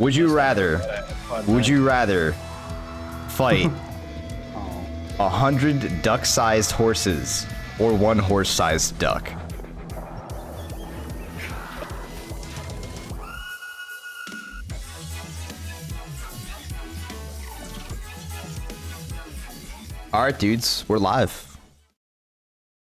Would you rather fight 100 duck-sized horses or one horse-sized duck? All right, dudes, we're live.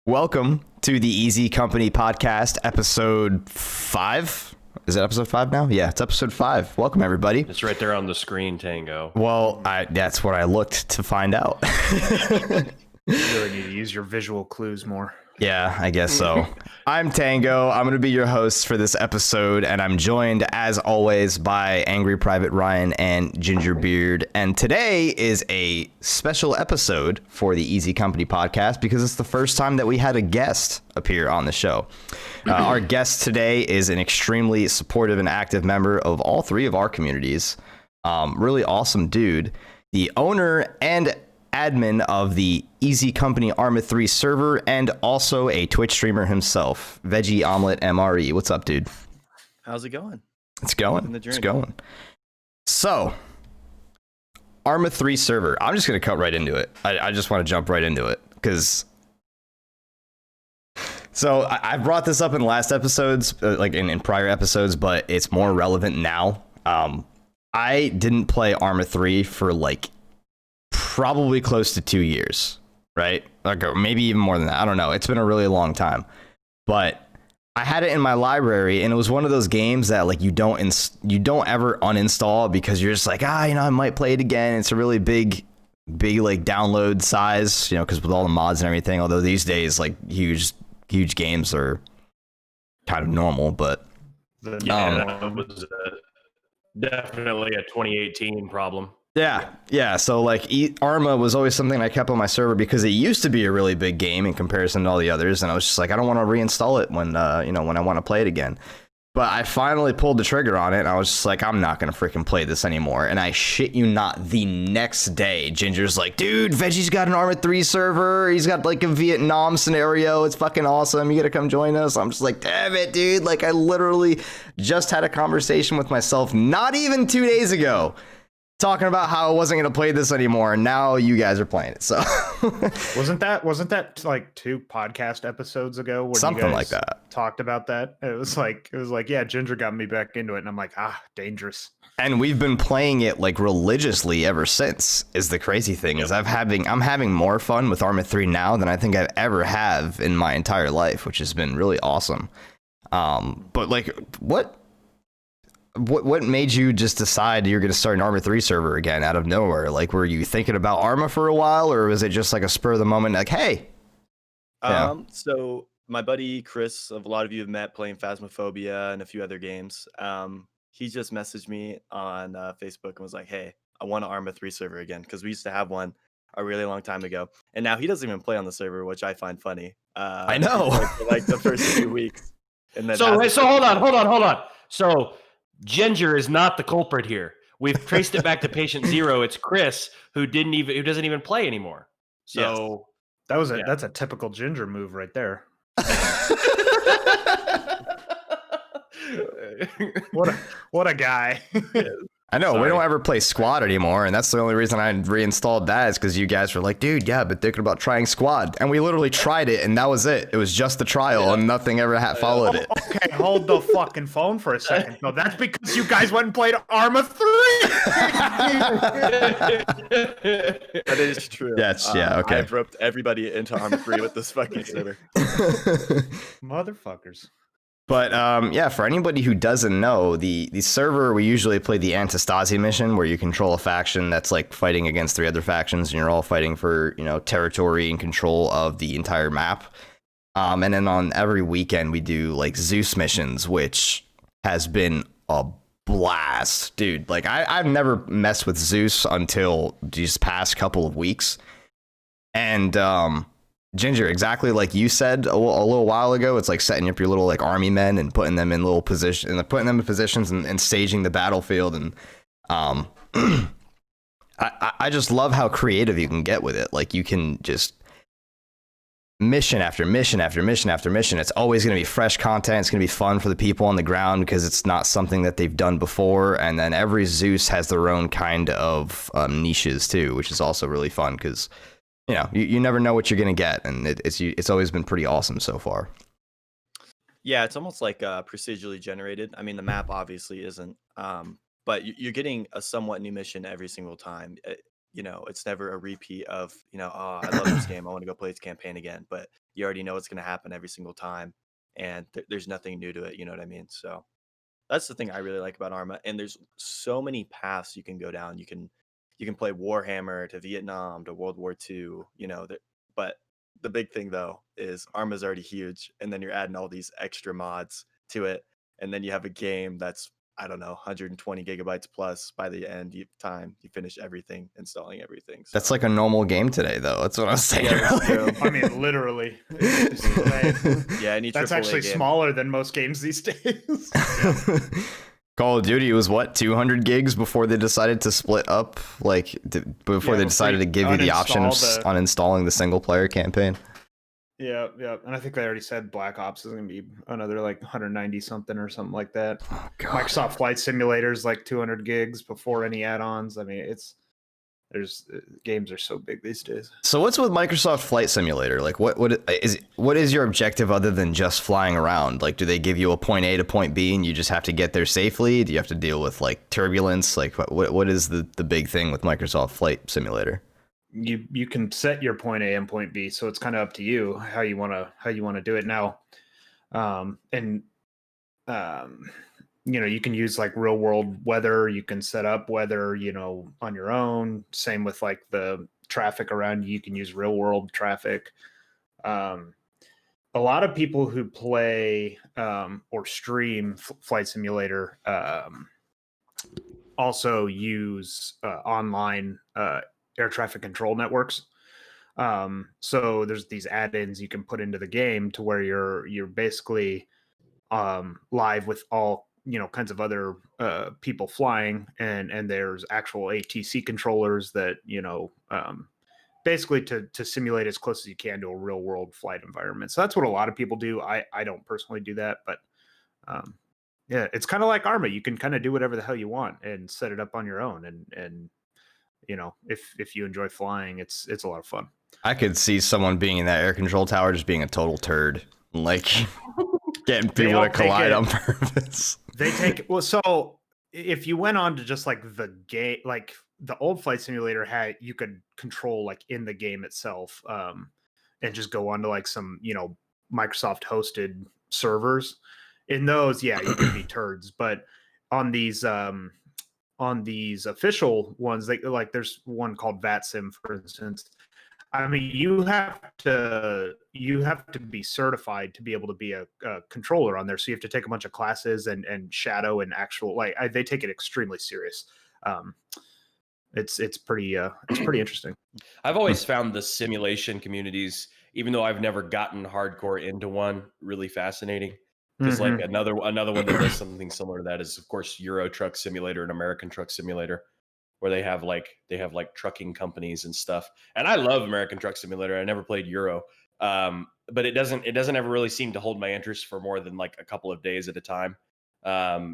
Welcome to the Easy Company Podcast, episode 5. Is it episode 5 now? Yeah, it's episode 5. Welcome, everybody. It's right there on the screen, Tango. Well, that's what I looked to find out. You really need to use your visual clues more. Yeah, I guess so. I'm Tango. I'm going to be your host for this episode, and I'm joined, as always, by AngryPrivateRyan and GingerBeerd. And today is a special episode for the Easy Company Podcast because it's the first time that we had a guest appear on the show. Our guest today is an extremely supportive and active member of all three of our communities. Really awesome dude. The owner and admin of the Easy Company Arma 3 server, and also a Twitch streamer himself, VeggieOmeletMRE. What's up, dude? How's it going? It's going. It's going. So, Arma 3 server. I'm just going to cut right into it. I just want to jump right into it because. So I brought this up in last episodes, like in prior episodes, but it's more relevant now. I didn't play Arma 3 for like probably close to 2 years, right? Like maybe even more than that. I don't know. It's been a really long time, but I had it in my library, and it was one of those games that like you don't ever uninstall because you're just like, I might play it again. It's a really big like download size, because with all the mods and everything. Although these days, like huge games are kind of normal, but that was definitely a 2018 problem. Yeah. So like Arma was always something I kept on my server because it used to be a really big game in comparison to all the others, and I was just like, I don't want to reinstall it when when I want to play it again. But I finally pulled the trigger on it, and I was just like, I'm not gonna freaking play this anymore. And I shit you not, the next day, Ginger's like, dude, Veggie's got an Arma 3 server. He's got like a Vietnam scenario. It's fucking awesome. You gotta come join us. I'm just like, damn it, dude. Like I literally just had a conversation with myself not even 2 days ago, talking about how I wasn't going to play this anymore, and now you guys are playing it. So wasn't that like 2 podcast episodes ago when something you guys like that talked about that? It was like yeah, Ginger got me back into it, and I'm like, dangerous. And we've been playing it like religiously ever since. Is the crazy thing is I'm having more fun with Arma 3 now than I think I've ever have in my entire life, which has been really awesome. But like What made you just decide you're going to start an Arma 3 server again out of nowhere? Like, were you thinking about Arma for a while, or was it just like a spur of the moment, like, hey? Yeah. So my buddy Chris, a lot of you have met playing Phasmophobia and a few other games. He just messaged me on Facebook and was like, hey, I want an Arma 3 server again, because we used to have one a really long time ago. And now he doesn't even play on the server, which I find funny. I know. For like the first few weeks. And then So hold on. So Ginger is not the culprit here. We've traced it back to patient 0. It's Chris who doesn't even play anymore. So yes. That's a typical Ginger move right there. What a guy. I know. Sorry. We don't ever play Squad anymore, and that's the only reason I reinstalled that is because you guys were like, dude, yeah, but thinking about trying Squad. And we literally tried it, and that was it. It was just the trial, and nothing ever followed it. Okay, hold the fucking phone for a second. No, that's because you guys went and played Arma 3. That is true. Yes, yeah, okay. I've roped everybody into Arma 3 with this fucking server. Motherfuckers. But yeah, for anybody who doesn't know, the server, we usually play the Antistasi mission where you control a faction that's like fighting against 3 other factions, and you're all fighting for, territory and control of the entire map. And then on every weekend we do like Zeus missions, which has been a blast, dude. Like I've never messed with Zeus until these past couple of weeks. And Ginger, exactly like you said a little while ago, it's like setting up your little like army men and putting them in little positions, and putting them in positions and staging the battlefield. And I just love how creative you can get with it. Like you can just mission after mission after mission after mission. It's always going to be fresh content. It's going to be fun for the people on the ground because it's not something that they've done before. And then every Zeus has their own kind of niches too, which is also really fun because, you know, you never know what you're going to get. And it's always been pretty awesome so far. Yeah, it's almost like procedurally generated. I mean, the map obviously isn't, but you're getting a somewhat new mission every single time. You know, it's never a repeat of, you know, oh, I love this game, I want to go play its campaign again. But you already know what's going to happen every single time, and there's nothing new to it. You know what I mean? So that's the thing I really like about Arma. And there's so many paths you can go down. You can play Warhammer to Vietnam to World War II. You know, but the big thing though is Arma's already huge, and then you're adding all these extra mods to it, and then you have a game that's, I don't know, 120 gigabytes plus by the end you finish everything, installing everything. So. That's like a normal game today, though. That's what I was saying earlier. I mean, literally. Yeah, any that's AAA actually game. Smaller than most games these days. Call of Duty was what, 200 gigs before they decided to split up, like before they decided to give you the option of uninstalling the single player campaign. Yeah, and I think they already said Black Ops is going to be another like 190 something or something like that. Oh, God. Microsoft Flight Simulator is like 200 gigs before any add-ons. I mean, games are so big these days. So what's with Microsoft Flight Simulator? Like, what is your objective other than just flying around? Like, do they give you a point A to point B and you just have to get there safely? Do you have to deal with like turbulence? Like, what is the big thing with Microsoft Flight Simulator? You can set your point A and point B, so it's kind of up to you how you want to do it now. You know, you can use like real world weather. You can set up weather, you know, on your own. Same with like the traffic around you. You can use real world traffic. A lot of people who play or stream Flight Simulator also use online air traffic control networks. So there's these add-ins you can put into the game to where you're basically live with all, you know, kinds of other people flying, and there's actual ATC controllers that, you know, basically to simulate as close as you can to a real world flight environment. So that's what a lot of people do. I don't personally do that, but yeah, it's kind of like Arma. You can kind of do whatever the hell you want and set it up on your own, and you know, if you enjoy flying, it's a lot of fun. I could see someone being in that air control tower just being a total turd, like getting people to collide on purpose. They take so if you went on to just like the game, like the old Flight Simulator you could control like in the game itself, and just go on to like some, you know, Microsoft hosted servers. In those, yeah, you can be turds, but on these official ones, like there's one called VATSIM, for instance. I mean, you have to be certified to be able to be a controller on there. So you have to take a bunch of classes and shadow and actual, like they take it extremely serious. It's pretty interesting. I've always found the simulation communities, even though I've never gotten hardcore into one, really fascinating. Because like another one that does something similar to that is, of course, Euro Truck Simulator and American Truck Simulator, where they have like trucking companies and stuff. And I love American Truck Simulator. I never played Euro, but it doesn't ever really seem to hold my interest for more than like a couple of days at a time.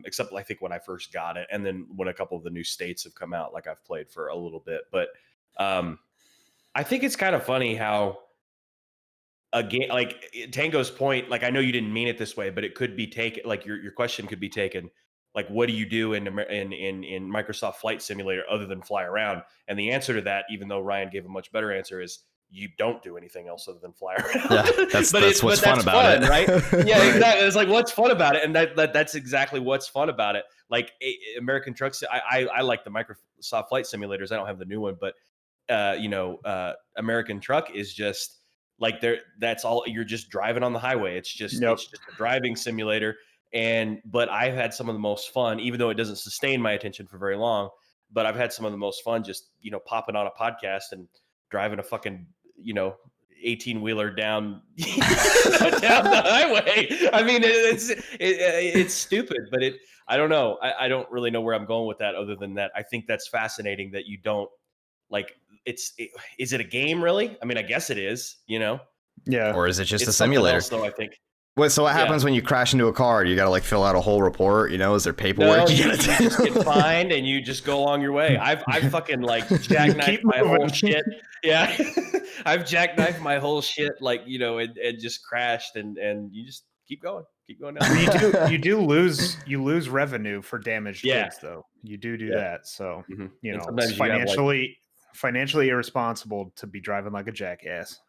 Except I think when I first got it, and then when a couple of the new states have come out, like I've played for a little bit. But I think it's kind of funny how a game like Tango's point, like I know you didn't mean it this way, but it could be taken, like your question could be taken, like what do you do in Microsoft Flight Simulator other than fly around? And the answer to that, even though Ryan gave a much better answer, is you don't do anything else other than fly around. Yeah, that's what's fun about it, right? Yeah, exactly. It's like what's fun about it, and that's exactly what's fun about it. Like American Trucks, I like the Microsoft Flight Simulators. I don't have the new one, but American Truck is just like that's all. You're just driving on the highway. It's just it's just a driving simulator. But I've had some of the most fun, even though it doesn't sustain my attention for very long. But I've had some of the most fun just popping on a podcast and driving a fucking 18-wheeler down down the highway. I mean, it's stupid, but I don't know. I don't really know where I'm going with that, other than that I think that's fascinating that you don't like. Is it a game really? I mean, I guess it is. Yeah. Or is it just It's a something simulator? else, though, I think. So what Yeah. happens when you crash into a car? You got to like fill out a whole report. Is there paperwork? No, you just get fined and you just go along your way. I've fucking like jackknifed Keep my whole moving. shit. Yeah, I've jackknifed my whole shit, like and just crashed, and you just keep going down. You lose revenue for damaged Yeah. goods, though. You do Yeah. that, so Mhm. you And know sometimes it's you have, like- financially irresponsible to be driving like a jackass.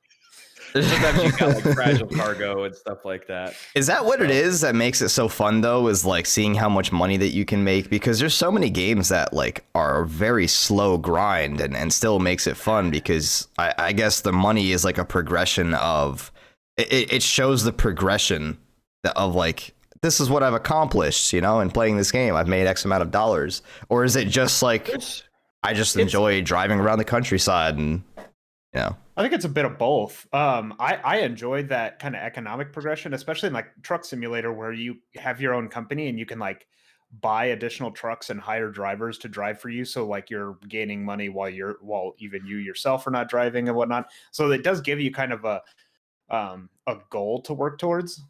Sometimes you got like fragile cargo and stuff like that. Is that what it So- is that makes it so fun though? Is like seeing how much money that you can make, because there's so many games that like are a very slow grind and still makes it fun, because I guess the money is like a progression of it shows the progression of like, this is what I've accomplished, in playing this game. I've made X amount of dollars. Or is it just like, I just enjoy driving around the countryside and I think it's a bit of both. I enjoyed that kind of economic progression, especially in like Truck Simulator, where you have your own company and you can like buy additional trucks and hire drivers to drive for you. So like you're gaining money while even you yourself are not driving and whatnot. So it does give you kind of a goal to work towards.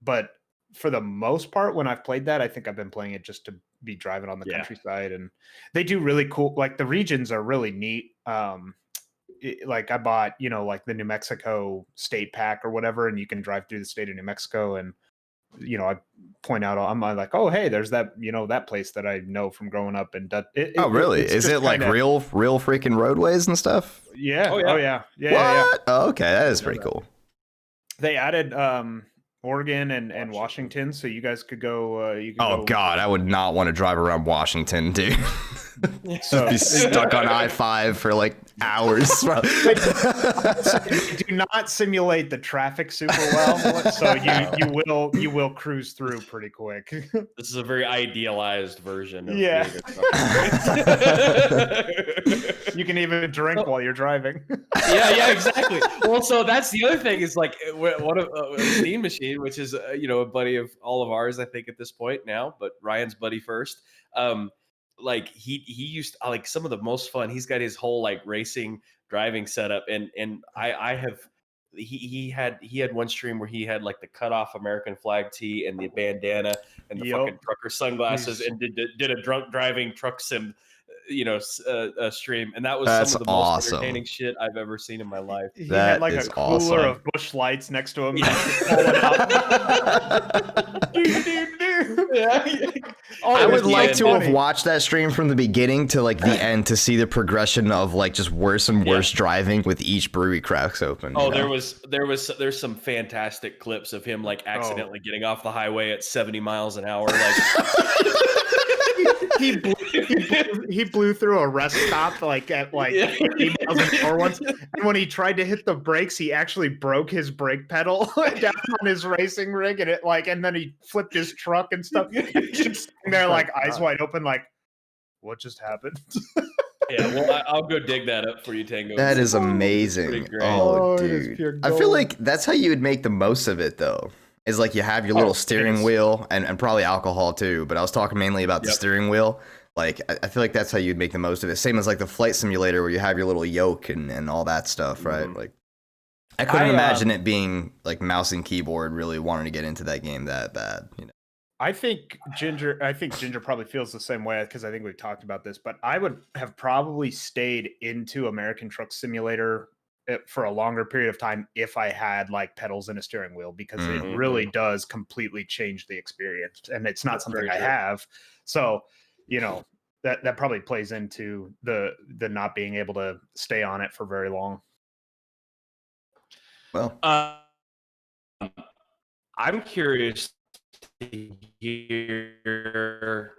But for the most part, when I've played that, I think I've been playing it just to be driving on the countryside, and they do really cool. Like the regions are really neat. Like I bought, like the New Mexico state pack or whatever, and you can drive through the state of New Mexico, and I point out, I'm like, oh hey, there's that that place that I know from growing up, and really? Is it like real freaking roadways and stuff? Yeah. Oh, yeah. What? Oh, okay, that is pretty cool. They added Oregon and Washington, so you guys could go. God, I would not want to drive around Washington, dude. So Be stuck on I-5 for like hours. Do not simulate the traffic super well, so you will cruise through pretty quick. This is a very idealized version of Yeah. being a trucker. You can even drink while you're driving. Yeah, exactly. Well, so that's the other thing is like one of Steam Machine, which is a buddy of all of ours, I think at this point now, but Ryan's buddy first. Like he used like some of the most fun. He's got his whole like racing driving setup, and I have. He had one stream where he had like the cut off American flag tee and the bandana and the fucking trucker sunglasses, and did a drunk driving truck sim, stream, and that was some of the most entertaining shit I've ever seen in my life. He had like a cooler of Busch Lights next to him. I would like to have watched that stream from the beginning to like the end to see the progression of like just worse and worse driving with each brewery cracks open. Oh, there's some fantastic clips of him like accidentally getting off the highway at 70 miles an hour. Like he blew through a rest stop like at like 80 miles an hour once, and when he tried to hit the brakes, he actually broke his brake pedal down on his racing rig, and then he flipped his truck and stuff. Just sitting there like eyes wide open, like, what just happened? Yeah, well, I'll go dig that up for you, Tango. That is amazing. Oh, dude. I feel like that's how you would make the most of it, though. Is like you have your little steering wheel and probably alcohol, too. But I was talking mainly about the steering wheel. Like, I feel like that's how you'd make the most of it. Same as like the flight simulator where you have your little yoke and all that stuff, right? Mm-hmm. Like, I couldn't imagine it being like mouse and keyboard really wanting to get into that game that bad, I think Ginger probably feels the same way, because I think we've talked about this, but I would have probably stayed into American Truck Simulator for a longer period of time if I had like pedals and a steering wheel, because it really does completely change the experience, and it's not something I have. So, that probably plays into the not being able to stay on it for very long. Well, I'm curious to hear.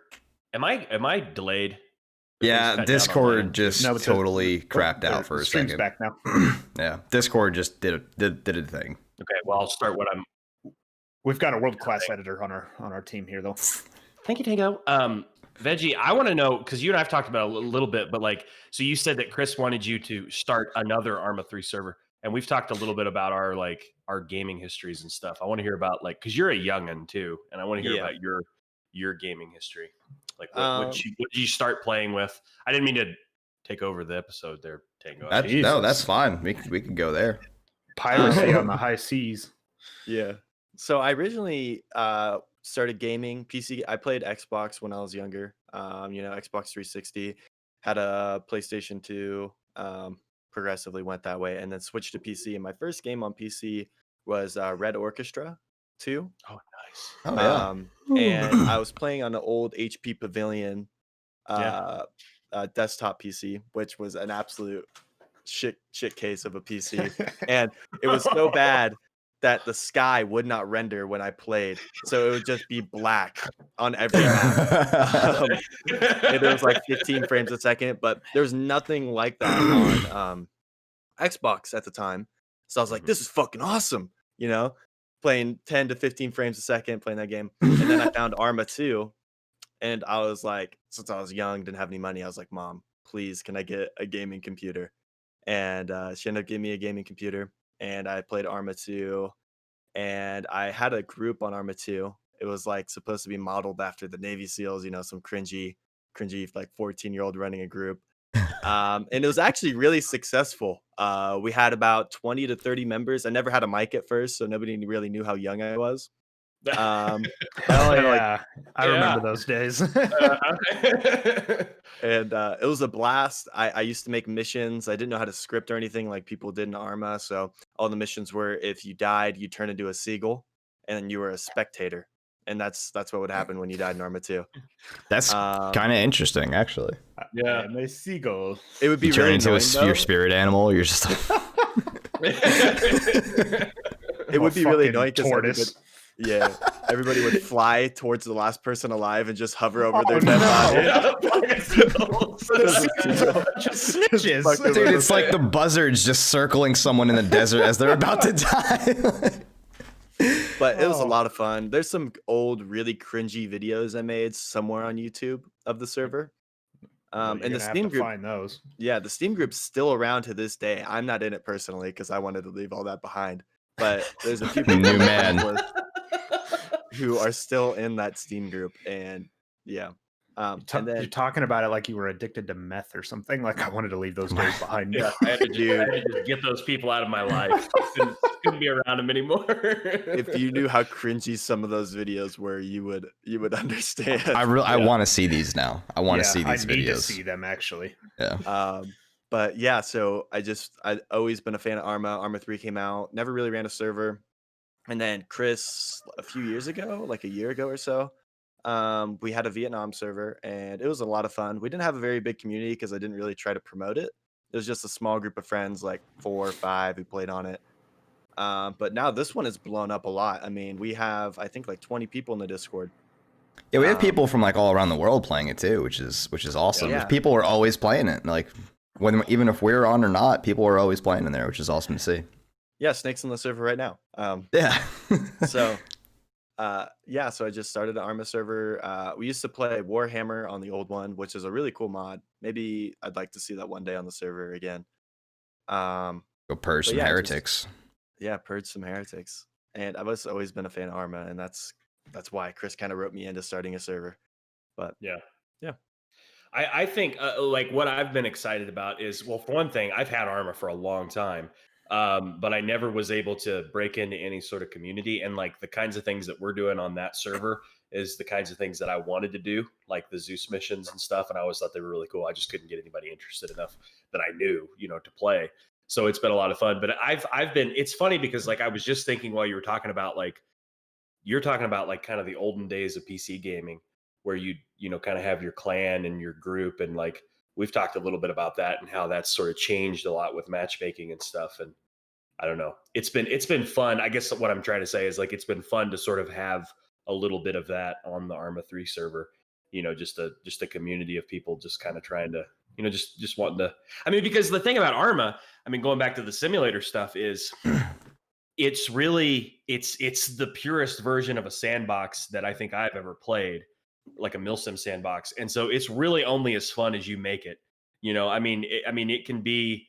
Am I delayed? Yeah, Discord just totally crapped out for a second. Back now. Yeah, Discord just did a thing. Okay, well, I'll start what I'm. We've got a world-class editor on our team here, though. Thank you, Tango. Veggie, I want to know, because you and I've talked about it a little bit, but like, so you said that Chris wanted you to start another Arma 3 server, and we've talked a little bit about our gaming histories and stuff. I want to hear about because you're a youngin too, and I want to hear about your gaming history. Like, what did you start playing with? I didn't mean to take over the episode there, Tango. No, that's fine. We can go there. Piracy on the high seas. Yeah. So I originally started gaming PC. I played Xbox when I was younger. Xbox 360, had a PlayStation 2, progressively went that way, and then switched to PC. And my first game on PC was Red Orchestra 2. Oh, nice. Oh yeah. And I was playing on an old HP Pavilion Yeah. desktop PC, which was an absolute shit case of a PC. And it was so bad that the sky would not render when I played. So it would just be black on every map. And it was like 15 frames a second, but there's nothing like that on Xbox at the time. So I was like, this is fucking awesome, playing 10 to 15 frames a second, playing that game. And then I found Arma 2. And I was like, since I was young, didn't have any money, I was like, Mom, please, can I get a gaming computer? And she ended up giving me a gaming computer, and I played Arma 2. And I had a group on Arma 2. It was like supposed to be modeled after the Navy SEALs, some cringy like 14-year-old running a group. And it was actually really successful. We had about 20 to 30 members. I never had a mic at first, so nobody really knew how young I was. Hell Kinda yeah. I remember those days. And it was a blast. I used to make missions. I didn't know how to script or anything like people did in Arma. So all the missions were, if you died, you turn into a seagull, and then you were a spectator. And that's what would happen when you died in Arma 2. That's kind of interesting, actually. Yeah. I'm a seagull. It would be You turn really into annoying, your though. spirit animal. You're just. It would be really annoying because tortoise. everybody would fly towards the last person alive and just hover over their Oh, dead no. body. Just snitches. Fucking Dude, it's like the buzzards just circling someone in the desert as they're about to die. But it was a lot of fun. There's some old, really cringy videos I made somewhere on YouTube of the server. And the Steam group, find those. yeah, the Steam group's still around to this day. I'm not in it personally because I wanted to leave all that behind. But there's a few people New I'm man. friends with who are still in that Steam group, and yeah. And You're then talking about it like you were addicted to meth or something. Like I wanted to leave those days behind me. Yeah, I had to just get those people out of my life. Couldn't be around them anymore. if you knew how cringy some of those videos were, you would understand. I want to see these now. I want to see these I need videos. to see them actually. Yeah. But yeah, so I'd always been a fan of Arma. Arma 3 came out, never really ran a server. And then Chris, a few years ago, like a year ago or so, we had a Vietnam server, and it was a lot of fun. We didn't have a very big community because I didn't really try to promote it. It was just a small group of friends, like 4 or 5 who played on it. But now this one has blown up a lot. I mean, we have, I think, like 20 people in the Discord. Yeah, we have people from like all around the world playing it too, which is awesome. Yeah. People are always playing it. Like even if we're on or not, people are always playing in there, which is awesome to see. Yeah, Snake's on the server right now. Yeah. So I just started an Arma server. We used to play Warhammer on the old one, which is a really cool mod. Maybe I'd like to see that one day on the server again. Go purge some yeah, heretics. Purge some heretics. And I've always been a fan of Arma, and that's why Chris kind of wrote me into starting a server. But yeah. I think like what I've been excited about is, well, for one thing, I've had Arma for a long time. But I never was able to break into any sort of community, and like the kinds of things that we're doing on that server is the kinds of things that I wanted to do, like the Zeus missions and stuff. And I always thought they were really cool. I just couldn't get anybody interested enough that I knew, to play. So it's been a lot of fun, but it's funny because like, I was just thinking while you were talking about you're talking about like kind of the olden days of PC gaming where you kind of have your clan and your group. And like, we've talked a little bit about that and how that's sort of changed a lot with matchmaking and stuff. And I don't know, it's been fun. I guess what I'm trying to say is like, it's been fun to sort of have a little bit of that on the Arma 3 server, just a community of people just kind of trying to, just wanting to, I mean, because the thing about Arma, I mean, going back to the simulator stuff is it's really, it's the purest version of a sandbox that I think I've ever played, like a milsim sandbox. And so it's really only as fun as you make it. I mean, it can be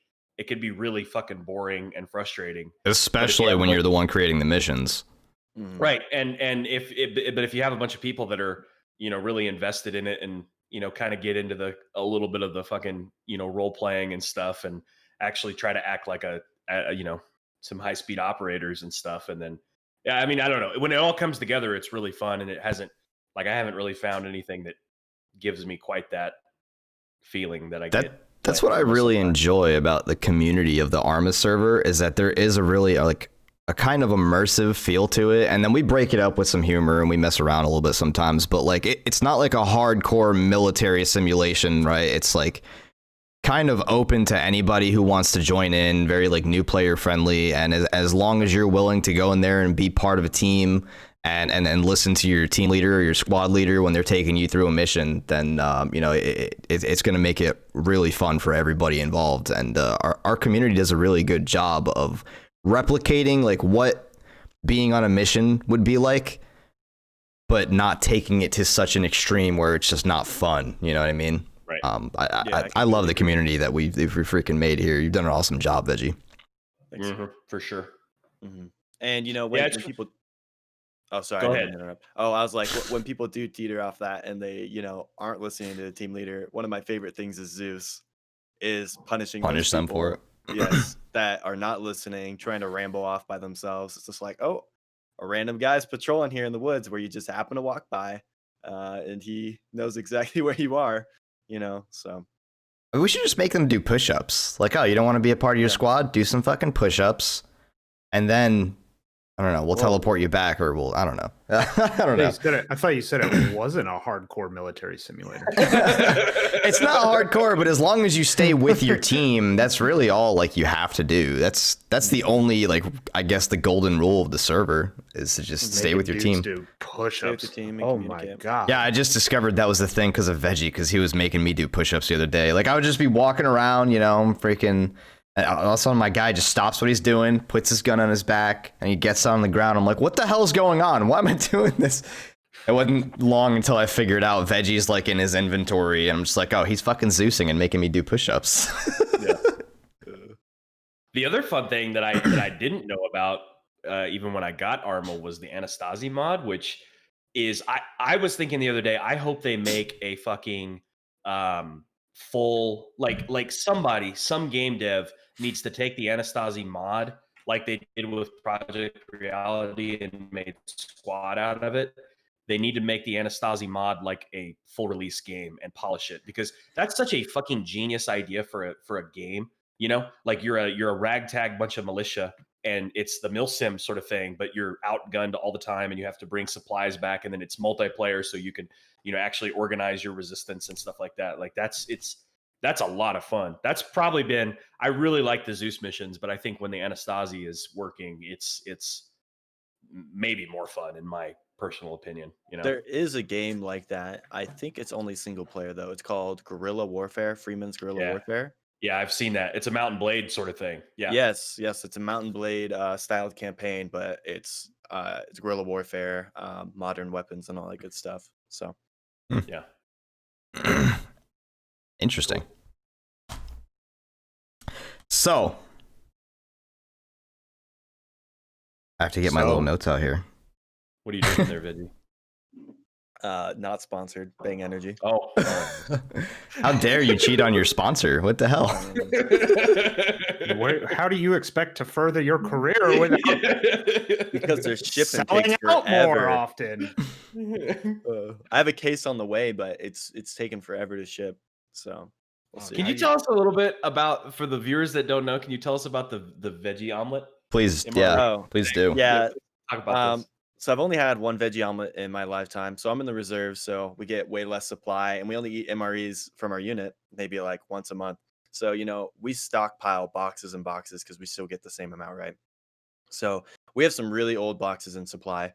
really fucking boring and frustrating, Especially when you're the one creating the missions. Right. And if you have a bunch of people that are, really invested in it and, kind of get into a little bit of the fucking, role playing and stuff and actually try to act like a some high speed operators and stuff. And then, yeah, I mean, I don't know. When it all comes together, it's really fun, and it hasn't I haven't really found anything that gives me quite that feeling that I get. That's what I really enjoy about the community of the Arma server, is that there is a really like a kind of immersive feel to it, and then we break it up with some humor and we mess around a little bit sometimes, but like it's not like a hardcore military simulation, right? It's like kind of open to anybody who wants to join in, very like new player friendly, and as long as you're willing to go in there and be part of a team and listen to your team leader or your squad leader when they're taking you through a mission, then it's going to make it really fun for everybody involved. And our community does a really good job of replicating like what being on a mission would be like, but not taking it to such an extreme where it's just not fun. You know what I mean? Right. I love the community that we've freaking made here. You've done an awesome job, Veggie. Mm-hmm, for sure. Mm-hmm. And when people. Oh, sorry. Go I ahead. didn't interrupt. Oh, I was like, when people do teeter off that and they, aren't listening to the team leader, one of my favorite things is Zeus is punish them for it. Yes, that are not listening, trying to ramble off by themselves. It's just like, oh, a random guy's patrolling here in the woods where you just happen to walk by, and he knows exactly where you are, so. We should just make them do push-ups. Like, oh, you don't want to be a part of your squad? Do some fucking push-ups, and then I don't know. We'll teleport you back, or I don't know. I don't know. I thought you said it wasn't a hardcore military simulator. It's not hardcore, but as long as you stay with your team, that's really all like you have to do. That's the only like I guess the golden rule of the server is to just stay with your team. Do push-ups. Oh my god. Yeah, I just discovered that was the thing because of Veggie, because he was making me do push-ups the other day. Like I would just be walking around, freaking. And all of a sudden, my guy just stops what he's doing, puts his gun on his back, and he gets on the ground. I'm like, what the hell's going on? Why am I doing this? It wasn't long until I figured out Veggie's like in his inventory, and I'm just like, oh, he's fucking Zeusing and making me do push-ups. Yeah. The other fun thing that I didn't know about, even when I got Arma, was the Anastasi mod, which is I was thinking the other day, I hope they make a fucking full some game dev needs to take the Anastasi mod like they did with Project Reality and made Squad out of it. They need to make the Anastasi mod like a full release game and polish it, because that's such a fucking genius idea for a game. Like you're a ragtag bunch of militia and it's the milsim sort of thing, but you're outgunned all the time and you have to bring supplies back, and then it's multiplayer so you can actually organize your resistance and stuff like that. Like that's a lot of fun. That's probably been, I really like the Zeus missions, but I think when the Anastasi is working, it's maybe more fun in my personal opinion. There is a game like that. I think it's only single player though. It's called Guerrilla Warfare, Freeman's Guerrilla Warfare. Yeah, I've seen that. It's a Mount & Blade sort of thing. Yeah. Yes, it's a Mount & Blade styled campaign, but it's guerrilla warfare, modern weapons, and all that good stuff. So, yeah. Interesting. So, I have to get my little notes out here. What are you doing there, Veggie? Not sponsored. Bang Energy. Oh. How dare you cheat on your sponsor? What the hell? How do you expect to further your career without because their shipping selling takes out forever. more often? I have a case on the way, but it's taken forever to ship. So we'll see. Can you tell us a little bit about, for the viewers that don't know, can you tell us about the veggie omelet? Please, please do. Yeah. Talk about this. So I've only had one veggie omelet in my lifetime. So I'm in the reserve, so we get way less supply, and we only eat MREs from our unit maybe like once a month. So, we stockpile boxes and boxes because we still get the same amount, right? So we have some really old boxes in supply,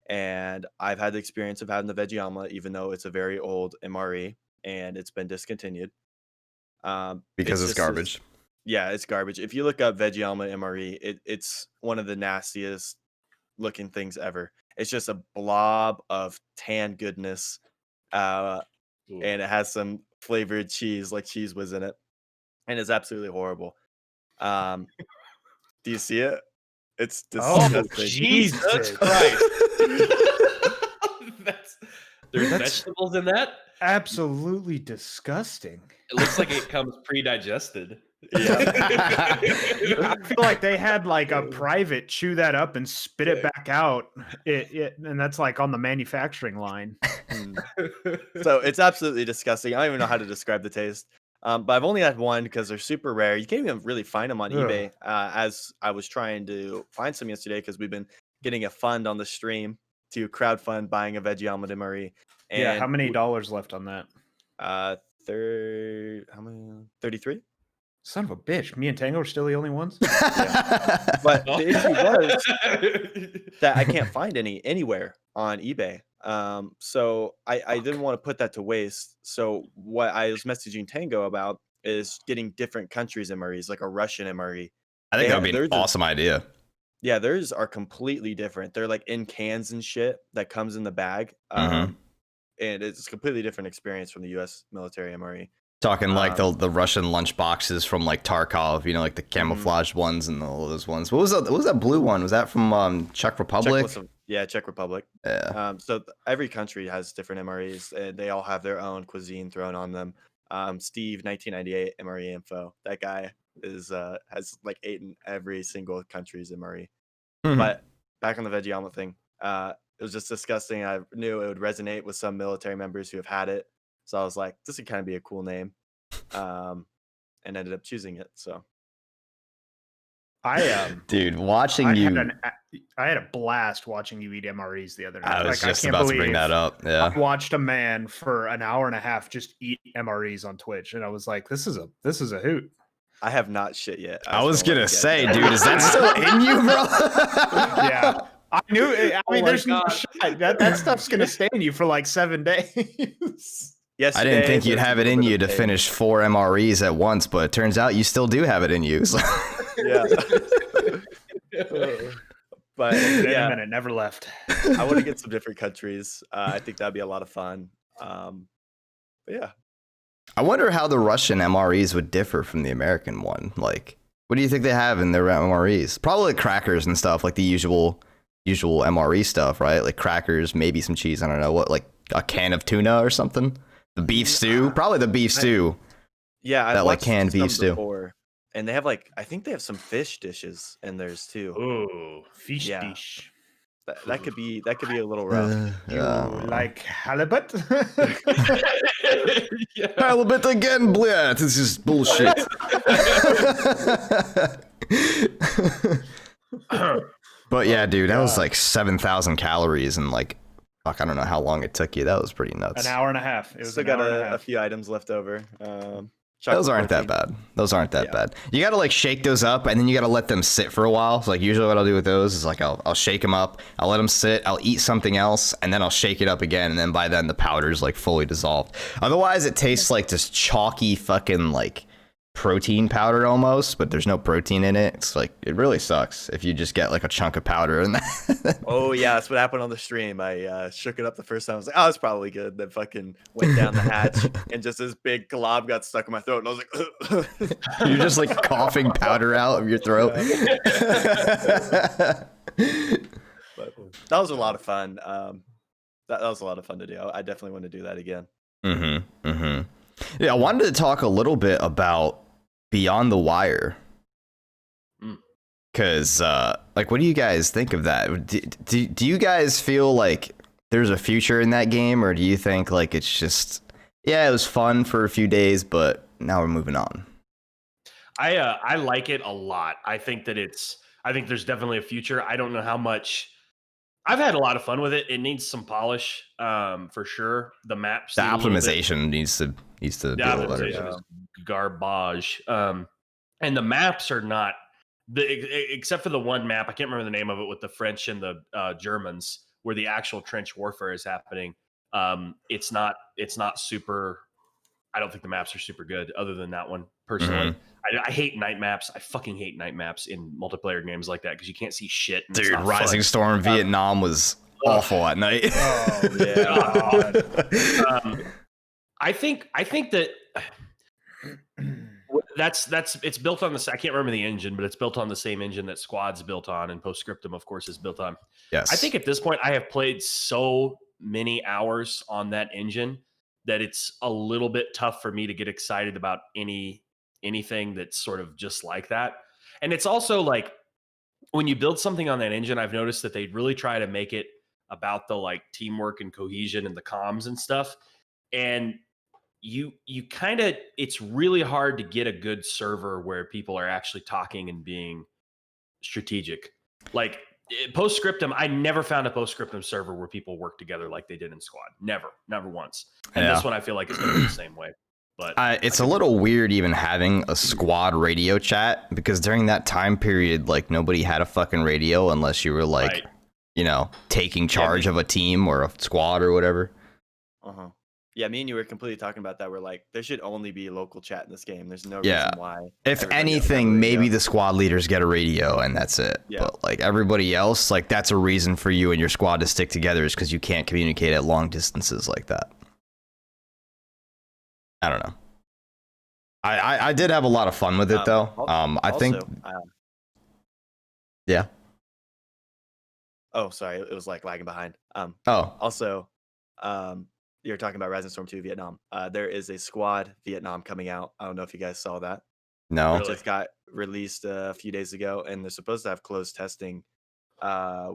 and I've had the experience of having the veggie omelet, even though it's a very old MRE and it's been discontinued. Because it's garbage. Yeah, it's garbage. If you look up VeggieOmeletMRE, it's one of the nastiest looking things ever. It's just a blob of tan goodness, and it has some flavored cheese, like Cheese Whiz in it, and it's absolutely horrible. Do you see it? It's disgusting. Oh, Jesus Christ! There's vegetables in that. Absolutely disgusting. It looks like it comes pre-digested. I feel like they had like a private chew that up and spit it back out. And that's like on the manufacturing line. So it's absolutely disgusting. I don't even know how to describe the taste. But I've only had one because they're super rare. You can't even really find them on eBay. As I was trying to find some yesterday because we've been getting a fund on the stream to crowdfund buying a VeggieOmeletMRE. And Yeah, how many dollars left on that? how many? 33. Son of a bitch! Me and Tango are still the only ones. But the issue was that I can't find any anywhere on eBay. So I didn't want to put that to waste. So what I was messaging Tango about is getting different countries MREs, like a Russian MRE. I think that would be an awesome idea. Yeah, theirs are completely different. They're like in cans and shit that comes in the bag. Mhm. And it's a completely different experience from the US military MRE. Talking like the Russian lunch boxes from like Tarkov, you know, like the camouflaged ones and all those ones. What was that blue one? Was that from Czech Republic? Czech Republic. Yeah. So every country has different MREs, and they all have their own cuisine thrown on them. Steve, 1998 MRE info. That guy has like eaten every single country's MRE. But back on the veggie omelet thing, it was just disgusting. I knew it would resonate with some military members who have had it. So I was like, this would kind of be a cool name. And ended up choosing it. So dude, watching you. I had a blast watching you eat MREs the other night. I was just about to bring that up. Yeah. I watched a man for an hour and a half just eat MREs on Twitch, and I was like, this is a hoot. I have not shit yet. I was gonna say, dude, is that still in you, bro? Yeah. I knew it. I mean, there's no shot. That stuff's gonna stay in you for like 7 days. Yes, I didn't think you'd have it in you to finish 4 MREs at once, but it turns out you still do have it in you. So. Yeah. But yeah, it never left. I want to get some different countries. I think that'd be a lot of fun. But yeah. I wonder how the Russian MREs would differ from the American one. Like, what do you think they have in their MREs? Probably crackers and stuff, like the usual MRE stuff, right? Like crackers, maybe some cheese. I don't know what, like a can of tuna or something. The beef stew, probably the beef stew. Yeah, that like canned beef stew. Before, and they have I think they have some fish dishes in theirs too. Oh, fish dish. That could be a little rough. Like halibut? Halibut again, blah. This is bullshit. But yeah, dude, that was like 7,000 calories and like, fuck, I don't know how long it took you. That was pretty nuts. An hour and a half. It was still got a few items left over. Those aren't that bad. Those aren't that bad. You got to like shake those up and then you got to let them sit for a while. So like usually what I'll do with those is like I'll shake them up, I'll let them sit, I'll eat something else, and then I'll shake it up again. And then by then the powder's like fully dissolved. Otherwise it tastes like this chalky fucking like protein powder almost, but there's no protein in it. It's like, it really sucks if you just get like a chunk of powder in that. Oh yeah, that's what happened on the stream. I shook it up the first time. I was like, oh, it's probably good. Then fucking went down the hatch and just this big glob got stuck in my throat, and I was like, you're just like coughing powder out of your throat. But that was a lot of fun. That was a lot of fun to do. I definitely want to do that again. Yeah, I wanted to talk a little bit about Beyond the Wire. Because, like, what do you guys think of that? Do you guys feel like there's a future in that game? Or do you think, like, it's just, yeah, it was fun for a few days, but now we're moving on? I like it a lot. I think there's definitely a future. I don't know how much. I've had a lot of fun with it. It needs some polish, for sure. The maps, the optimization needs to be a little better. Is garbage. And the maps are not except for the one map. I can't remember the name of it with the French and the Germans, where the actual trench warfare is happening. It's not super. I don't think the maps are super good. Other than that one, personally. I hate night maps. I fucking hate night maps in multiplayer games like that because you can't see shit. And dude, Rising Storm Vietnam was awful at night. Oh yeah. I think that it's built on this. I can't remember the engine, but it's built on the same engine that Squad's built on, and Postscriptum, of course, is built on. Yes. I think at this point I have played so many hours on that engine that it's a little bit tough for me to get excited about any anything that's sort of just like that. And it's also like when you build something on that engine, I've noticed that they really try to make it about the like teamwork and cohesion and the comms and stuff. And you kind of, it's really hard to get a good server where people are actually talking and being strategic. Like Postscriptum, I never found a Postscriptum server where people work together like they did in Squad. Never once. And this one I feel like is going to be the same way. But it's a little weird even having a squad radio chat, because during that time period, like nobody had a fucking radio unless you were like, you know, taking charge of a team or a squad or whatever. Yeah, me and you were completely talking about that. We're like, there should only be local chat in this game. There's no reason why. If anything, maybe the squad leaders get a radio and that's it. Yeah. But like everybody else, like that's a reason for you and your squad to stick together, is because you can't communicate at long distances like that. I don't know. I did have a lot of fun with it though. I think. Yeah. Oh, sorry. It was like lagging behind. Also, you're talking about Rising Storm 2 Vietnam. There is a squad Vietnam coming out. I don't know if you guys saw that. No. It just got released a few days ago, and they're supposed to have closed testing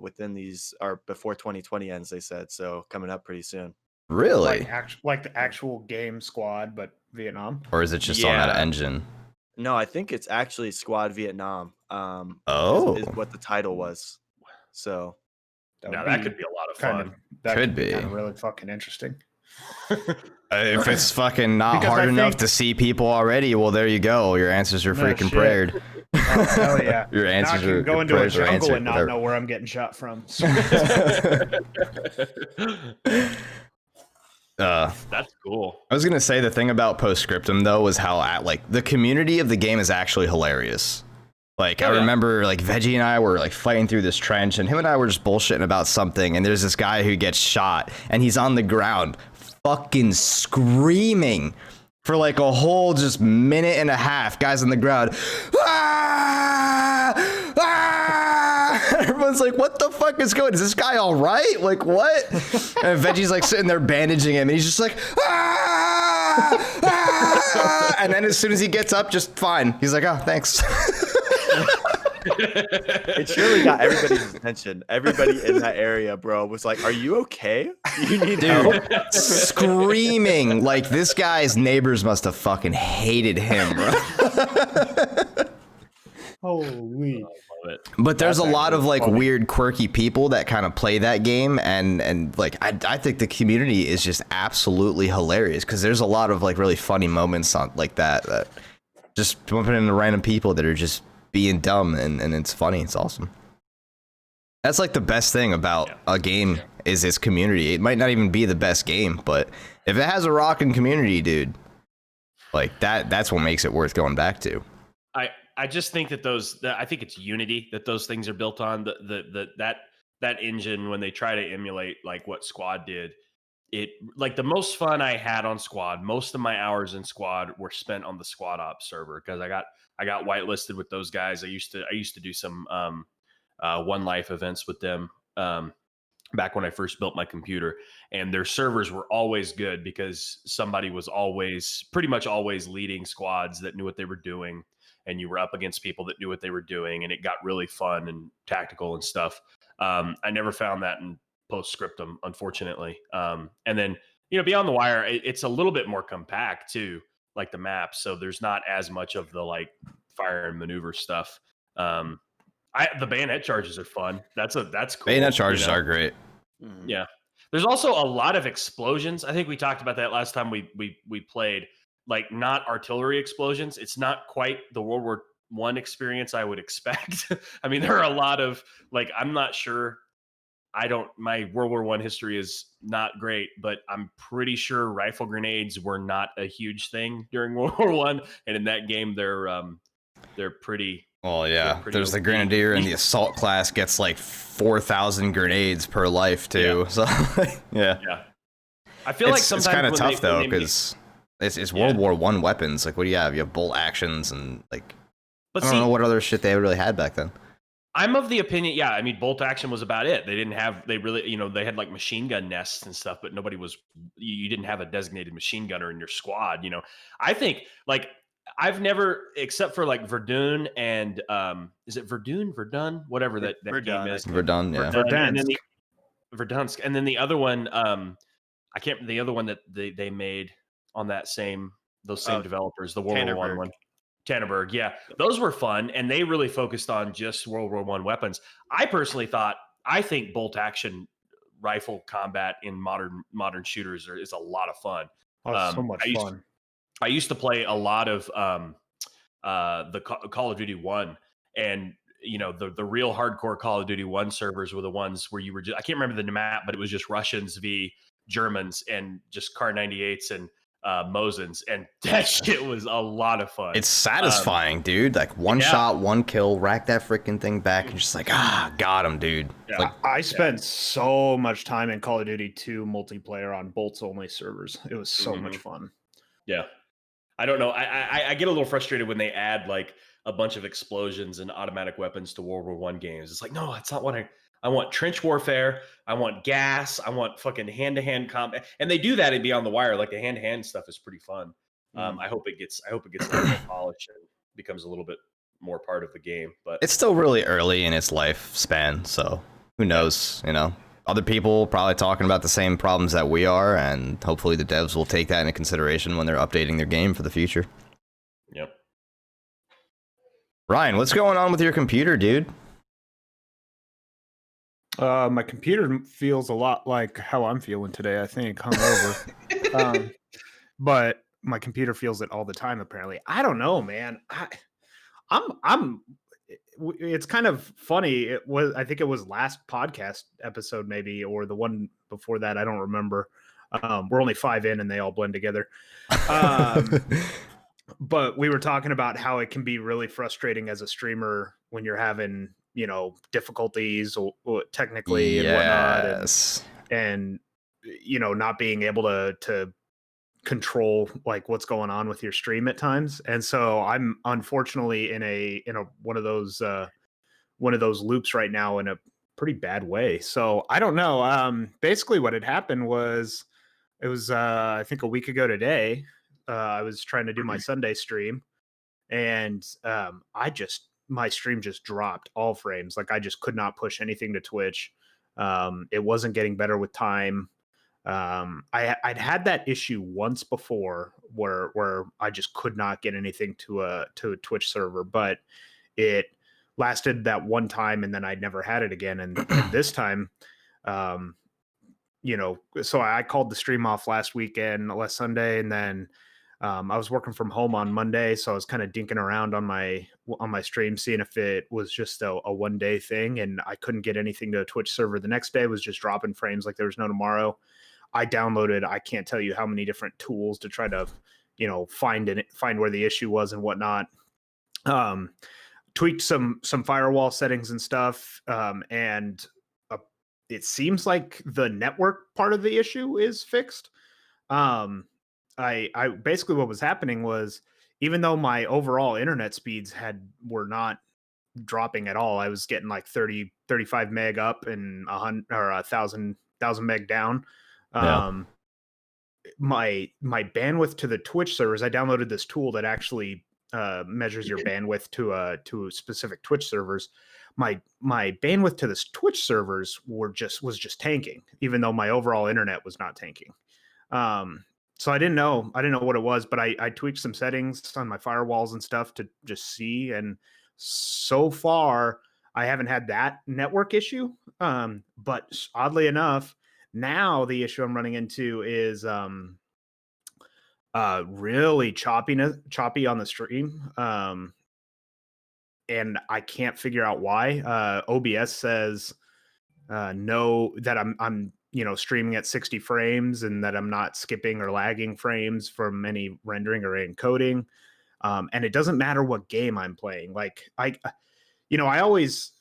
within these, or before 2020 ends, they said. So coming up pretty soon. Really? Like the actual game Squad, but Vietnam? Or is it just on that engine? No, I think it's actually Squad Vietnam. Is what the title was. So that could be a lot of fun. That could be kind of really fucking interesting. If it's fucking not hard enough to see people already, well, there you go. Your answers are freaking prayed. Oh, hell yeah. Your answers are go into a jungle and not know where I'm getting shot from. That's cool. I was gonna say the thing about Postscriptum though was how like the community of the game is actually hilarious. Like I remember like Veggie and I were like fighting through this trench, and him and I were just bullshitting about something, and there's this guy who gets shot and he's on the ground fucking screaming for like a whole just minute and a half. Guys on the ground, everyone's like, what the fuck is going on? Is this guy all right? Like, what? And Veggie's like sitting there bandaging him, and he's just like, and then as soon as he gets up, just fine. He's like, oh, thanks. It surely got everybody's attention. Everybody in that area, bro, was like, are you okay? You need help? Screaming. Like, this guy's neighbors must have fucking hated him, bro. Holy. But there's a lot of like weird, quirky people that kind of play that game, and like I think the community is just absolutely hilarious, because there's a lot of like really funny moments on like that just bumping into random people that are just being dumb, and it's funny. It's awesome. That's like the best thing about a game is its community. It might not even be the best game, but if it has a rockin' community, dude, like that's what makes it worth going back to. I just think that I think it's Unity that those things are built on. That engine, when they try to emulate like what Squad did, it like the most fun I had on Squad, most of my hours in Squad were spent on the Squad Ops server, because I got whitelisted with those guys. I used to do some One Life events with them back when I first built my computer, and their servers were always good because somebody was pretty much always leading squads that knew what they were doing, and you were up against people that knew what they were doing, and it got really fun and tactical and stuff. I never found that in Postscriptum, unfortunately. And then, Beyond the Wire, it's a little bit more compact too, like the map. So there's not as much of the like fire and maneuver stuff. The bayonet charges are fun. That's cool. Bayonet charges are great. Yeah. There's also a lot of explosions. I think we talked about that last time we played. Like, not artillery explosions. It's not quite the World War I experience I would expect. I mean, there are a lot of like, I'm not sure. My World War I history is not great, but I'm pretty sure rifle grenades were not a huge thing during World War I. And in that game, they're pretty. Well, yeah. There's the Grenadier, and the assault class gets like 4,000 grenades per life too. Yeah. So yeah. I feel like sometimes it's kind of tough though, because it's World War I weapons. Like, what do you have? You have bolt actions and like. I don't know what other shit they really had back then. I'm of the opinion, I mean, bolt action was about it. They had like machine gun nests and stuff, but you didn't have a designated machine gunner in your squad. I think like I've never, except for like Verdun and is it Verdun, whatever that game is. Verdun, yeah. And then Verdansk, and then the other one, I can't. The other one that they made on those same developers, the World War I one, Tannenberg. Yeah, those were fun, and they really focused on just World War I weapons. I think bolt action rifle combat in modern shooters is a lot of fun. So much fun. I used to play a lot of the Call of Duty 1, and the real hardcore Call of Duty 1 servers were the ones where you were just, I can't remember the map, but it was just Russians v Germans and just Kar 98s and Mosins, and that shit was a lot of fun. It's satisfying, dude. Like one shot, one kill, rack that freaking thing back, and just like, got him, dude. Yeah. Like, I spent so much time in Call of Duty 2 multiplayer on bolts only servers. It was so much fun. Yeah. I don't know. I get a little frustrated when they add like a bunch of explosions and automatic weapons to World War I games. It's like, no, that's not what I want. Trench warfare. I want gas. I want fucking hand-to-hand combat. And they do that in Beyond the Wire. Like the hand-to-hand stuff is pretty fun. I hope it gets a little more polished and becomes a little bit more part of the game. But it's still really early in its lifespan, so who knows? Other people probably talking about the same problems that we are, and hopefully the devs will take that into consideration when they're updating their game for the future. Yep. Ryan, what's going on with your computer, dude? My computer feels a lot like how I'm feeling today, I think, hungover. But my computer feels it all the time, apparently. I don't know, man. It's kind of funny. I think it was last podcast episode, maybe, or the one before that. I don't remember. We're only 5 in and they all blend together. But we were talking about how it can be really frustrating as a streamer when you're having, difficulties or technically and whatnot. And not being able to control like what's going on with your stream at times. And so I'm unfortunately in a one of those loops right now in a pretty bad way. So I don't know. Basically what had happened was it was I think a week ago today. I was trying to do my Sunday stream, and my stream just dropped all frames. Like I just could not push anything to Twitch. It wasn't getting better with time. I'd had that issue once before where I just could not get anything to a Twitch server, but it lasted that one time and then I'd never had it again. And this time, so I called the stream off last Sunday, and then I was working from home on Monday, so I was kind of dinking around on my stream, seeing if it was just a one-day thing, and I couldn't get anything to a Twitch server. The next day it was just dropping frames like there was no tomorrow. I downloaded, I can't tell you how many different tools to try to, find where the issue was and whatnot. Tweaked some firewall settings and stuff, and it seems like the network part of the issue is fixed. I basically what was happening was, even though my overall internet speeds were not dropping at all, I was getting like 35 meg up and 1,000 meg down. My bandwidth to the Twitch servers, I downloaded this tool that actually measures your bandwidth to specific Twitch servers. My bandwidth to the Twitch servers was just tanking, even though my overall internet was not tanking. So I didn't know what it was, but I tweaked some settings on my firewalls and stuff to just see, and so far I haven't had that network issue. But oddly enough, now the issue I'm running into is really choppy on the stream. And I can't figure out why. OBS says no, that I'm streaming at 60 frames and that I'm not skipping or lagging frames from any rendering or encoding. And it doesn't matter what game I'm playing. Like I always,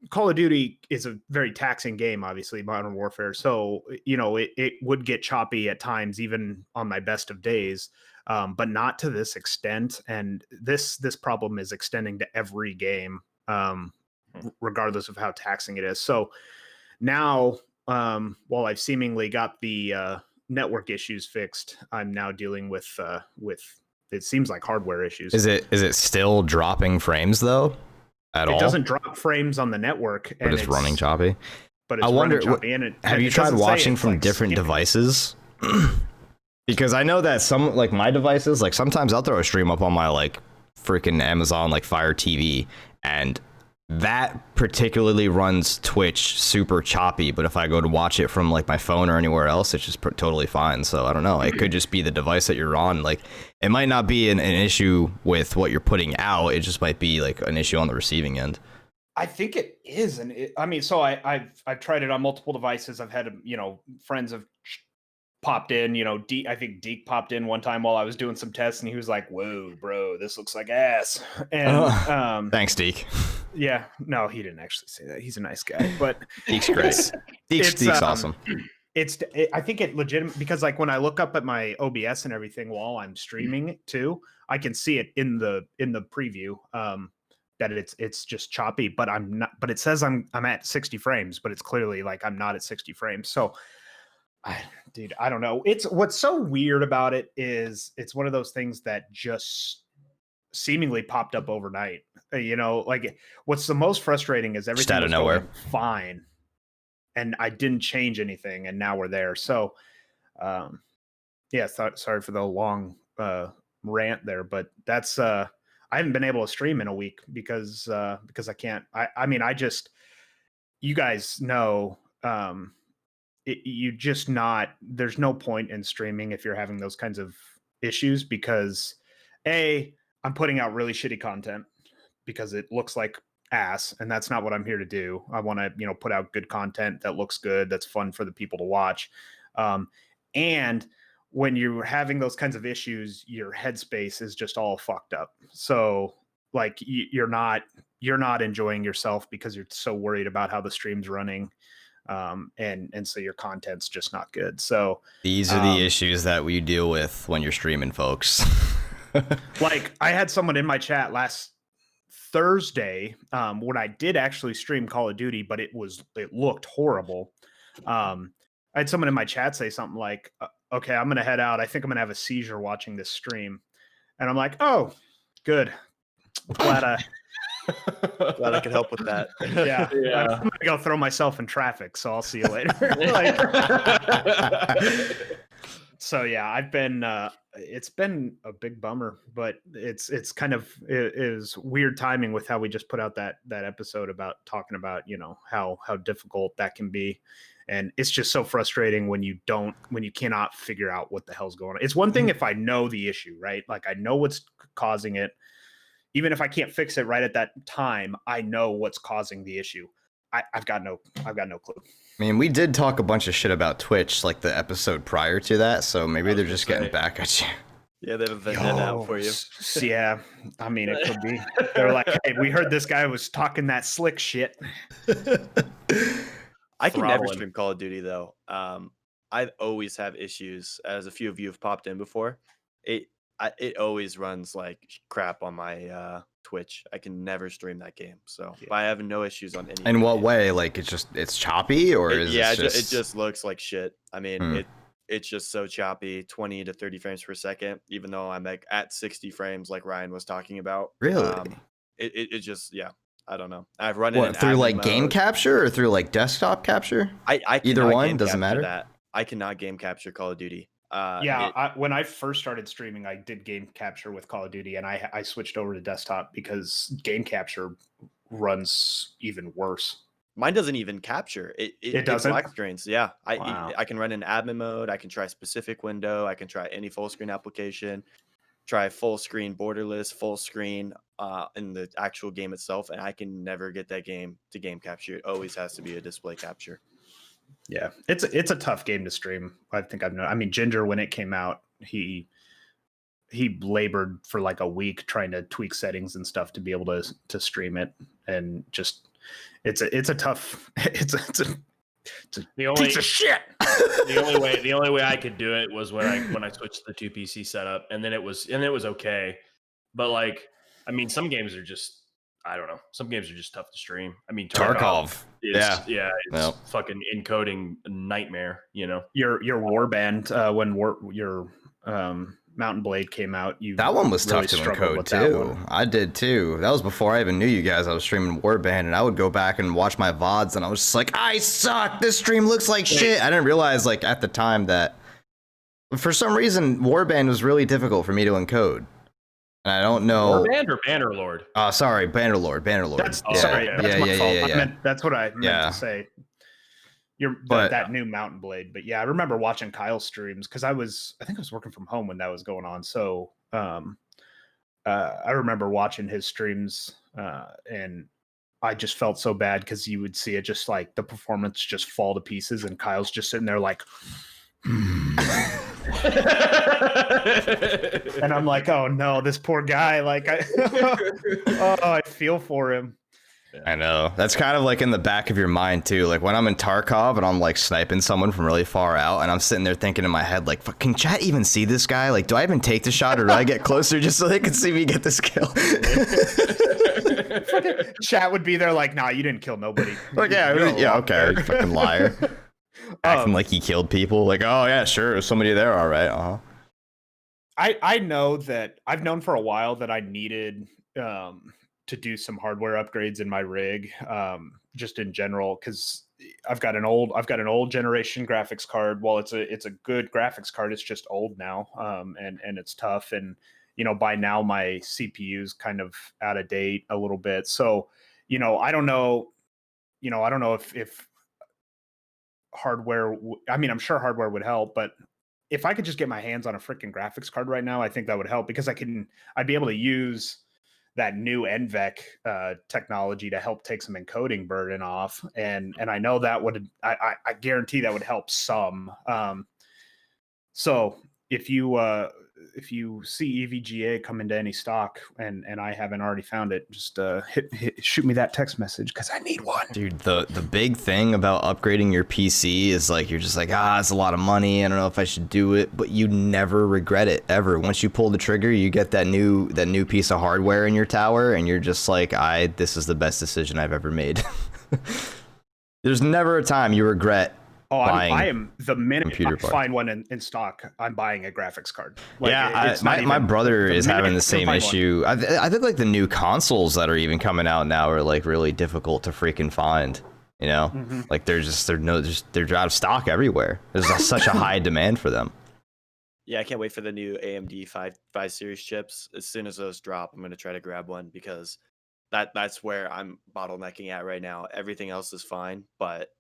Call of Duty is a very taxing game, obviously, Modern Warfare. So, it would get choppy at times, even on my best of days, but not to this extent. And this problem is extending to every game, regardless of how taxing it is. So now, while I've seemingly got the network issues fixed, I'm now dealing with it seems like hardware issues. Is it still dropping frames though? At all? It doesn't drop frames on the network, but it's running choppy. But it's I wonder, running choppy, and have you tried watching from different devices? Because I know that some, like my devices, like sometimes I'll throw a stream up on my like freaking Amazon like Fire TV, and that particularly runs Twitch super choppy. But if I go to watch it from like my phone or anywhere else, it's just totally fine. So I don't know. It could just be the device that you're on. Like it might not be an issue with what you're putting out. It just might be like an issue on the receiving end. I think it is, and I mean, so I've tried it on multiple devices. I've had friends have popped in. I think Deke popped in one time while I was doing some tests, and he was like, "Whoa, bro, this looks like ass." And thanks, Deke. Yeah, no, he didn't actually say that. He's a nice guy, but Deke's great. Deke's awesome. I think it legitimate because like when I look up at my OBS and everything while I'm streaming it too, I can see it in the preview. That it's just choppy, but I'm not. But it says I'm at 60 frames, but it's clearly like I'm not at 60 frames. So, dude, I don't know. It's what's so weird about it is it's one of those things that just seemingly popped up overnight. Like what's the most frustrating is everything out of was nowhere going fine, and I didn't change anything, and now we're there. So, yeah. Sorry for the long rant there, but that's I haven't been able to stream in a week because I can't. I mean, you guys know, there's no point in streaming if you're having those kinds of issues because I'm putting out really shitty content because it looks like ass, and that's not what I'm here to do. I want to, put out good content that looks good, that's fun for the people to watch. And when you're having those kinds of issues, your headspace is just all fucked up. So like you're not enjoying yourself because you're so worried about how the stream's running. And so your content's just not good. So these are the issues that we deal with when you're streaming, folks. Like I had someone in my chat last Thursday when I did actually stream Call of Duty, but it looked horrible. I had someone in my chat say something like, okay, I'm going to head out. I think I'm going to have a seizure watching this stream. And I'm like, oh, good. Glad I could help with that. Yeah. I'm going to go throw myself in traffic. So I'll see you later. So yeah, I've been, it's been a big bummer, but it's kind of, it is weird timing with how we just put out that episode about talking about, how difficult that can be. And it's just so frustrating when you cannot figure out what the hell's going on. It's one thing if I know the issue, right? Like I know what's causing it. Even if I can't fix it right at that time, I know what's causing the issue. I've got no clue. I mean, we did talk a bunch of shit about Twitch like the episode prior to that, so maybe they're just getting back at you. Yeah, they have a vendetta out for you. Yeah, I mean, it could be. They're like, hey, we heard this guy was talking that slick shit. I can never stream Call of Duty though. I always have issues, as a few of you have popped in before. It always runs like crap on my Twitch. I can never stream that game, so I have no issues on any. In what way? Like it's choppy, or is it just... it just looks like shit. I mean, it's just so choppy, 20 to 30 frames per second. Even though I'm like at 60 frames, like Ryan was talking about. Really? It just I don't know. I've run it through like game capture or through like desktop capture. I either one doesn't matter. That I cannot game capture Call of Duty. When I first started streaming, I did game capture with Call of Duty, and I switched over to desktop because game capture runs even worse. Mine doesn't even capture. It doesn't? black screens. Yeah, Wow. I can run in admin mode. I can try specific window. I can try any full screen application. Try full screen borderless, full screen in the actual game itself, and I can never get that game to game capture. It always has to be a display capture. Yeah, it's a tough game to stream. I think I've known. I mean, Ginger, when it came out, he labored for like a week trying to tweak settings and stuff to be able to stream it, and just it's a tough. It's a piece of shit. The only way I could do it was when I switched to the 2 PC setup, and then it was okay. But like, I mean, some games are just, I don't know. Some games are just tough to stream. I mean, Tarkov. It's fucking encoding nightmare. Your warband Mountain Blade came out, that one was really tough to struggled encode with that too. one. I did too. That was before I even knew you guys. I was streaming Warband, and I would go back and watch my VODs, and I was just like, I suck. This stream looks like shit. I didn't realize like at the time that for some reason Warband was really difficult for me to encode. And I don't know. Warband or Bannerlord? Sorry, Bannerlord. That's Yeah. sorry, that's Yeah, my yeah, fault. yeah, yeah. That's what I meant Yeah. to say. But- That new Mountain Blade. But yeah, I remember watching Kyle's streams because I think I was working from home when that was going on. So I remember watching his streams and I just felt so bad because you would see it just like the performance just fall to pieces, and Kyle's just sitting there like. And I'm like, oh no, this poor guy. Like, I feel for him. I know. That's kind of like in the back of your mind too. Like when I'm in Tarkov and I'm like sniping someone from really far out, and I'm sitting there thinking in my head, like, fuck, can chat even see this guy? Like, do I even take the shot, or do I get closer just so they can see me get this kill? Chat would be there like, nah, you didn't kill nobody. Like, okay, you fucking liar. Acting like he killed people. Like, oh yeah, sure, there's somebody there, all right. I know that I've known for a while that I needed to do some hardware upgrades in my rig, just in general, because I've got an old generation graphics card. Well, it's a good graphics card. It's just old now, and it's tough. And by now my CPU's kind of out of date a little bit. So I don't know. I don't know if hardware. I mean, I'm sure hardware would help, but if I could just get my hands on a freaking graphics card right now, I think that would help, because I'd be able to use that new NVEC technology to help take some encoding burden off. And I know that I guarantee that would help some. So if you see EVGA come into any stock and I haven't already found it, just shoot me that text message, because I need one. Dude, the big thing about upgrading your PC is like you're just like, it's a lot of money. I don't know if I should do it, but you never regret it ever. Once you pull the trigger, you get that new piece of hardware in your tower, and you're just like, this is the best decision I've ever made. There's never a time you regret. I am the minute I part. find one in stock, I'm buying a graphics card. Like, yeah, my brother is having the same issue. I think like the new consoles that are even coming out now are like really difficult to freaking find. Like they're out of stock everywhere. There's such a high demand for them. Yeah, I can't wait for the new AMD 5 series chips. As soon as those drop, I'm going to try to grab one, because that's where I'm bottlenecking at right now. Everything else is fine, but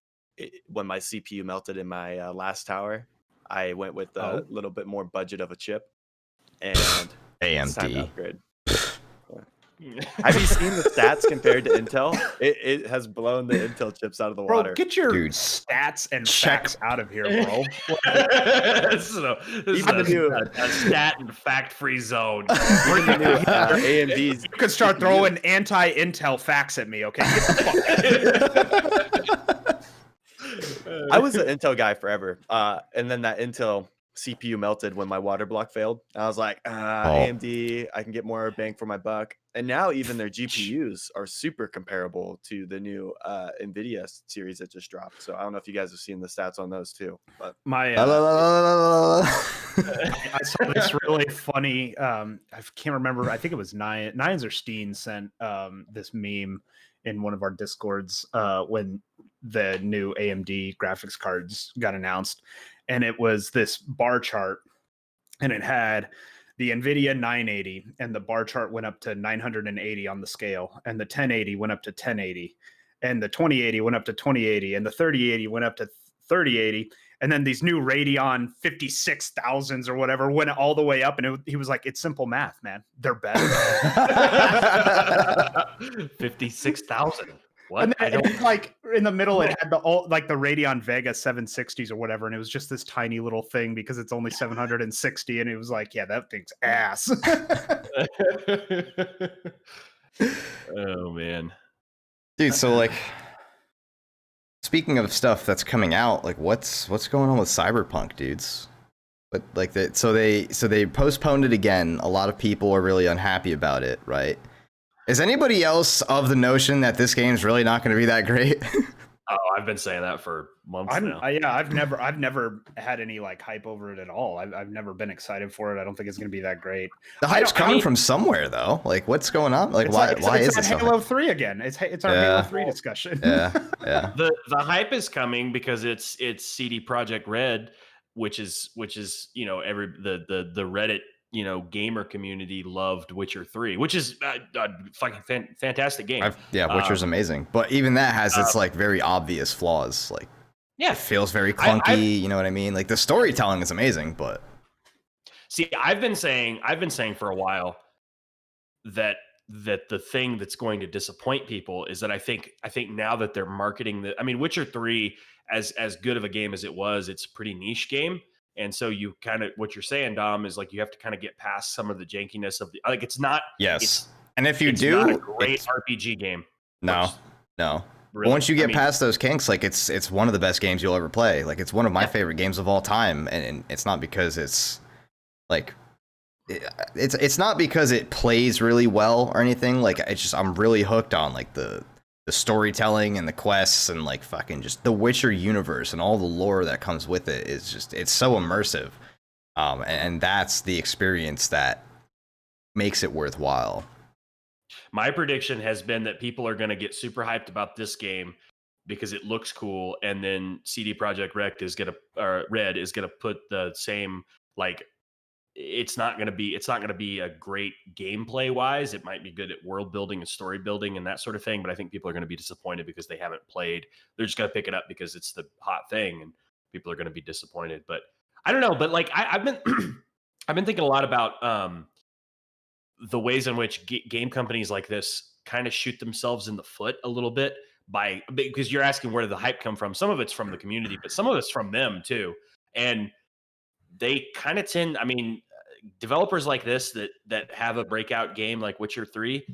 when my CPU melted in my last tower, I went with a little bit more budget of a chip, and it's time to AMD. upgrade. Have you seen the stats compared to Intel? It has blown the Intel chips out of the water. Bro, get your Dude, stats and facts out of here, bro. This is a stat and fact-free zone. AMD's. You could start throwing anti-Intel facts at me, okay? Get the fuck. I was an Intel guy forever, and then that Intel CPU melted when my water block failed. I was like, AMD, I can get more bang for my buck. And now even their GPUs are super comparable to the new NVIDIA series that just dropped. So I don't know if you guys have seen the stats on those too. But I saw this really funny. I can't remember. I think it was Nines or Steen sent this meme in one of our Discords when the new AMD graphics cards got announced, and it was this bar chart, and it had the NVIDIA 980, and the bar chart went up to 980 on the scale, and the 1080 went up to 1080, and the 2080 went up to 2080, and the 3080 went up to 3080, and then these new Radeon 56,000s or whatever went all the way up, and he was like, it's simple math, man. They're better. 56,000. What? And then, like in the middle, it had the Radeon Vega 760s or whatever, and it was just this tiny little thing because it's only 760, and it was like, yeah, that thing's ass. Oh man, dude. So like, speaking of stuff that's coming out, like what's going on with Cyberpunk, dudes? But like so they postponed it again. A lot of people are really unhappy about it, right? Is anybody else of the notion that this game's really not going to be that great? Oh, I've been saying that for months now. I've never had any like hype over it at all. I've never been excited for it. I don't think it's going to be that great. The hype's coming from somewhere, though. Like, what's going on? Like, why is it so Halo 3 again? It's our Halo 3 discussion. Yeah. The hype is coming because it's CD Projekt Red, which is the Reddit gamer community loved Witcher 3, which is a fucking fantastic game. Witcher's amazing, but even that has its like very obvious flaws. Like, it feels very clunky. You know what I mean? Like the storytelling is amazing, but see, I've been saying for a while that the thing that's going to disappoint people is that I think now that they're marketing Witcher 3 as good of a game as it was, it's a pretty niche game. And so you kind of, what you're saying, Dom, is like you have to kind of get past some of the jankiness of like it's not. Yes, and if you it's do, not a great RPG game. No. Really, but once you get past those kinks, like it's one of the best games you'll ever play. Like it's one of my favorite games of all time, and it's not because it's like it's not because it plays really well or anything. Like it's just I'm really hooked on like the storytelling and the quests and like fucking just the Witcher universe and all the lore that comes with it is just it's so immersive, and that's the experience that makes it worthwhile. My prediction has been that people are going to get super hyped about this game because it looks cool, and then CD Projekt Red is going to put the same like. It's not going to be a great gameplay wise. It might be good at world building and story building and that sort of thing, but I think people are going to be disappointed because they haven't played. They're just going to pick it up because it's the hot thing, and people are going to be disappointed. But I don't know. But like I've been I've been thinking a lot about the ways in which game companies like this kind of shoot themselves in the foot a little bit because you're asking where did the hype come from. Some of it's from the community, but some of it's from them too, and they kind of tend. Developers like this that have a breakout game like Witcher 3,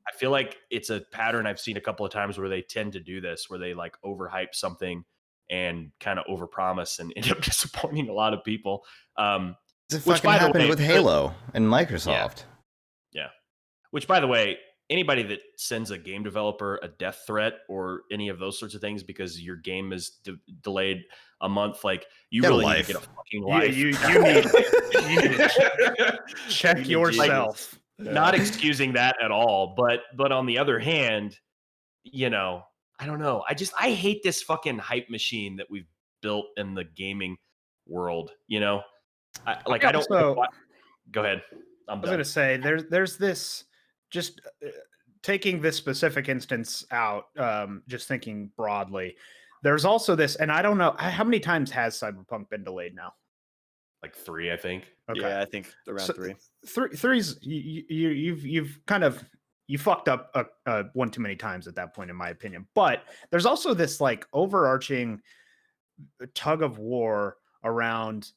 I feel like it's a pattern I've seen a couple of times where they tend to do this, where they like overhype something and kind of overpromise and end up disappointing a lot of people. It fucking happened with Halo and Microsoft. Yeah. Which, by the way, anybody that sends a game developer a death threat or any of those sorts of things because your game is delayed a month, like you really need to get a fucking life. You need to check yourself. Like, not excusing that at all, but on the other hand, I don't know. I hate this fucking hype machine that we've built in the gaming world. Go ahead. I was going to say there's this just taking this specific instance out, just thinking broadly. There's also this, and I don't know how many times has Cyberpunk been delayed now. Like 3, I think. Okay. Yeah, I think around 3. Three's you've kind of fucked up one too many times at that point, in my opinion. But there's also this like overarching tug of war around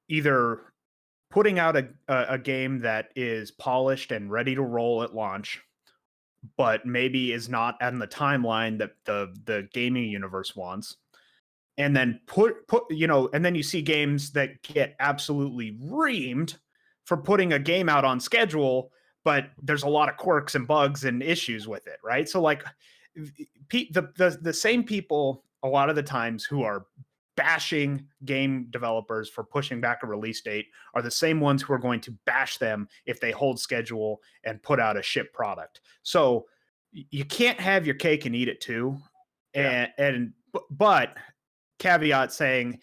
either putting out a game that is polished and ready to roll at launch, but maybe is not on the timeline that the gaming universe wants. And then and then you see games that get absolutely reamed for putting a game out on schedule, but there's a lot of quirks and bugs and issues with it, right? So like the same people a lot of the times who are bashing game developers for pushing back a release date are the same ones who are going to bash them if they hold schedule and put out a ship product. So you can't have your cake and eat it too. But caveat saying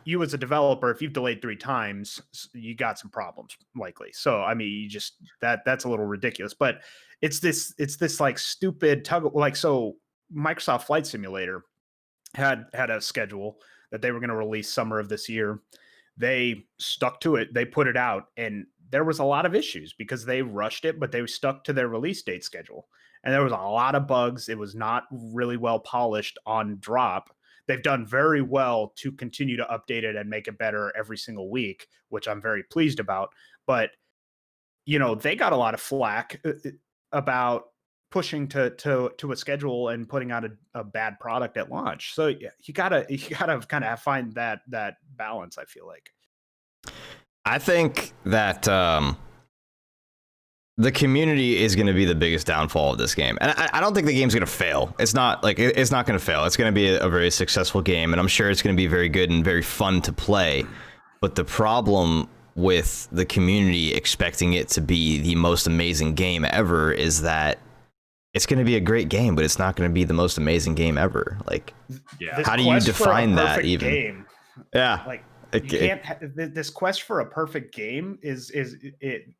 you as a developer, if you've delayed 3 times, you got some problems likely. So, you just, that's a little ridiculous, but it's this like stupid tug, like, so Microsoft Flight Simulator had a schedule that they were going to release summer of this year. They stuck to it. They put it out, and there was a lot of issues because they rushed it, but they stuck to their release date schedule. And there was a lot of bugs. It was not really well polished on drop. They've done very well to continue to update it and make it better every single week, which I'm very pleased about. But, they got a lot of flack about pushing to a schedule and putting out a bad product at launch. So you gotta kind of find that balance, I feel like. I think that The community is going to be the biggest downfall of this game, and I don't think the game's going to fail. It's not like it's not going to fail. It's going to be a very successful game, and I'm sure it's going to be very good and very fun to play. But the problem with the community expecting it to be the most amazing game ever is that it's going to be a great game, but it's not going to be the most amazing game ever. Like, how do you define that even? Game, yeah, like you can't. This quest for a perfect game is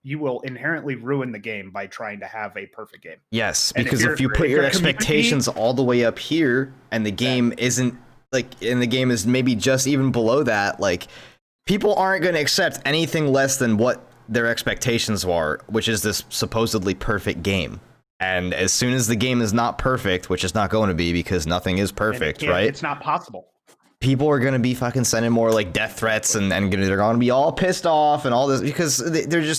you will inherently ruin the game by trying to have a perfect game. Yes, because if you put your expectations all the way up here and the game isn't like, and the game is maybe just even below that, like, people aren't going to accept anything less than what their expectations are, which is this supposedly perfect game. And as soon as the game is not perfect, which it's not going to be because nothing is perfect, right? It's not possible. People are going to be fucking sending more like death threats and they're going to be all pissed off and all this because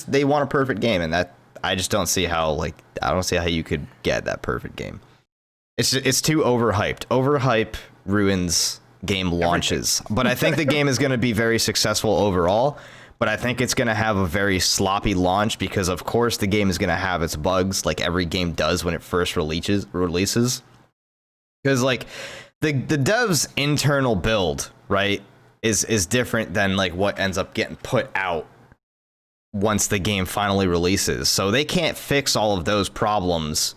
they want a perfect game. And that, I just don't see how, I don't see how you could get that perfect game. It's too overhyped. Overhype ruins game launches. But I think the game is going to be very successful overall. But I think it's going to have a very sloppy launch because, of course, the game is going to have its bugs like every game does when it first releases. Because, like, the dev's internal build, right, is different than, like, what ends up getting put out once the game finally releases. So they can't fix all of those problems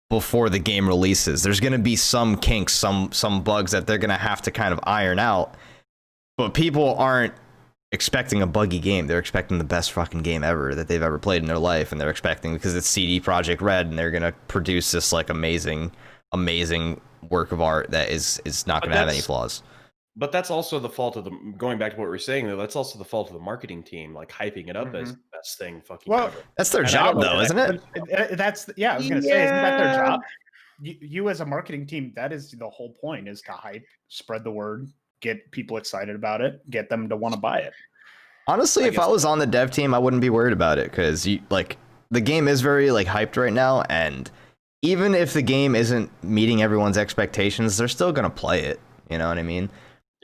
before the game releases. There's going to be some kinks, some bugs that they're going to have to kind of iron out. But people aren't expecting a buggy game. They're expecting the best fucking game ever that they've ever played in their life, and they're expecting, because it's CD Projekt Red, and they're gonna produce this like amazing work of art that is not gonna have any flaws. But that's also the fault of the, going back to what we were saying though, that's also the fault of the marketing team, like hyping it up as the best thing fucking ever. That's their job though, isn't it? That's I was gonna say, isn't that their job? You as a marketing team, that is the whole point, is to hype, spread the word, get people excited about it, get them to want to buy it. Honestly, if I was on the dev team, I wouldn't be worried about it, because the game is very like hyped right now, and even if the game isn't meeting everyone's expectations, they're still gonna play it. You know what I mean?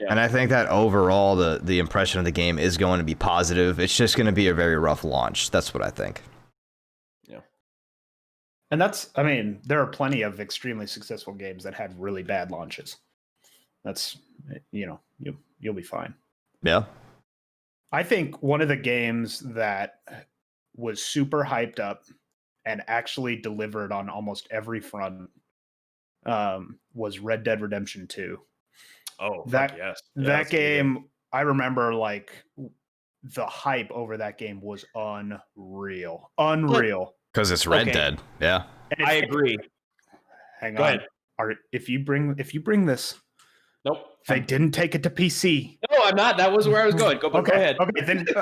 Yeah. And I think that overall the impression of the game is going to be positive. It's just going to be a very rough launch. That's what I think. Yeah. And that's, I mean, there are plenty of extremely successful games that had really bad launches. That's, you'll be fine. Yeah. I think one of the games that was super hyped up and actually delivered on almost every front was Red Dead Redemption 2. Oh, that yes. That game, I remember, like, the hype over that game was unreal. Because it's Red Dead. Yeah. I agree. Hang on. If you bring this. Nope. They didn't take it to PC. No, I'm not. That was where I was going. Go ahead. Okay, then go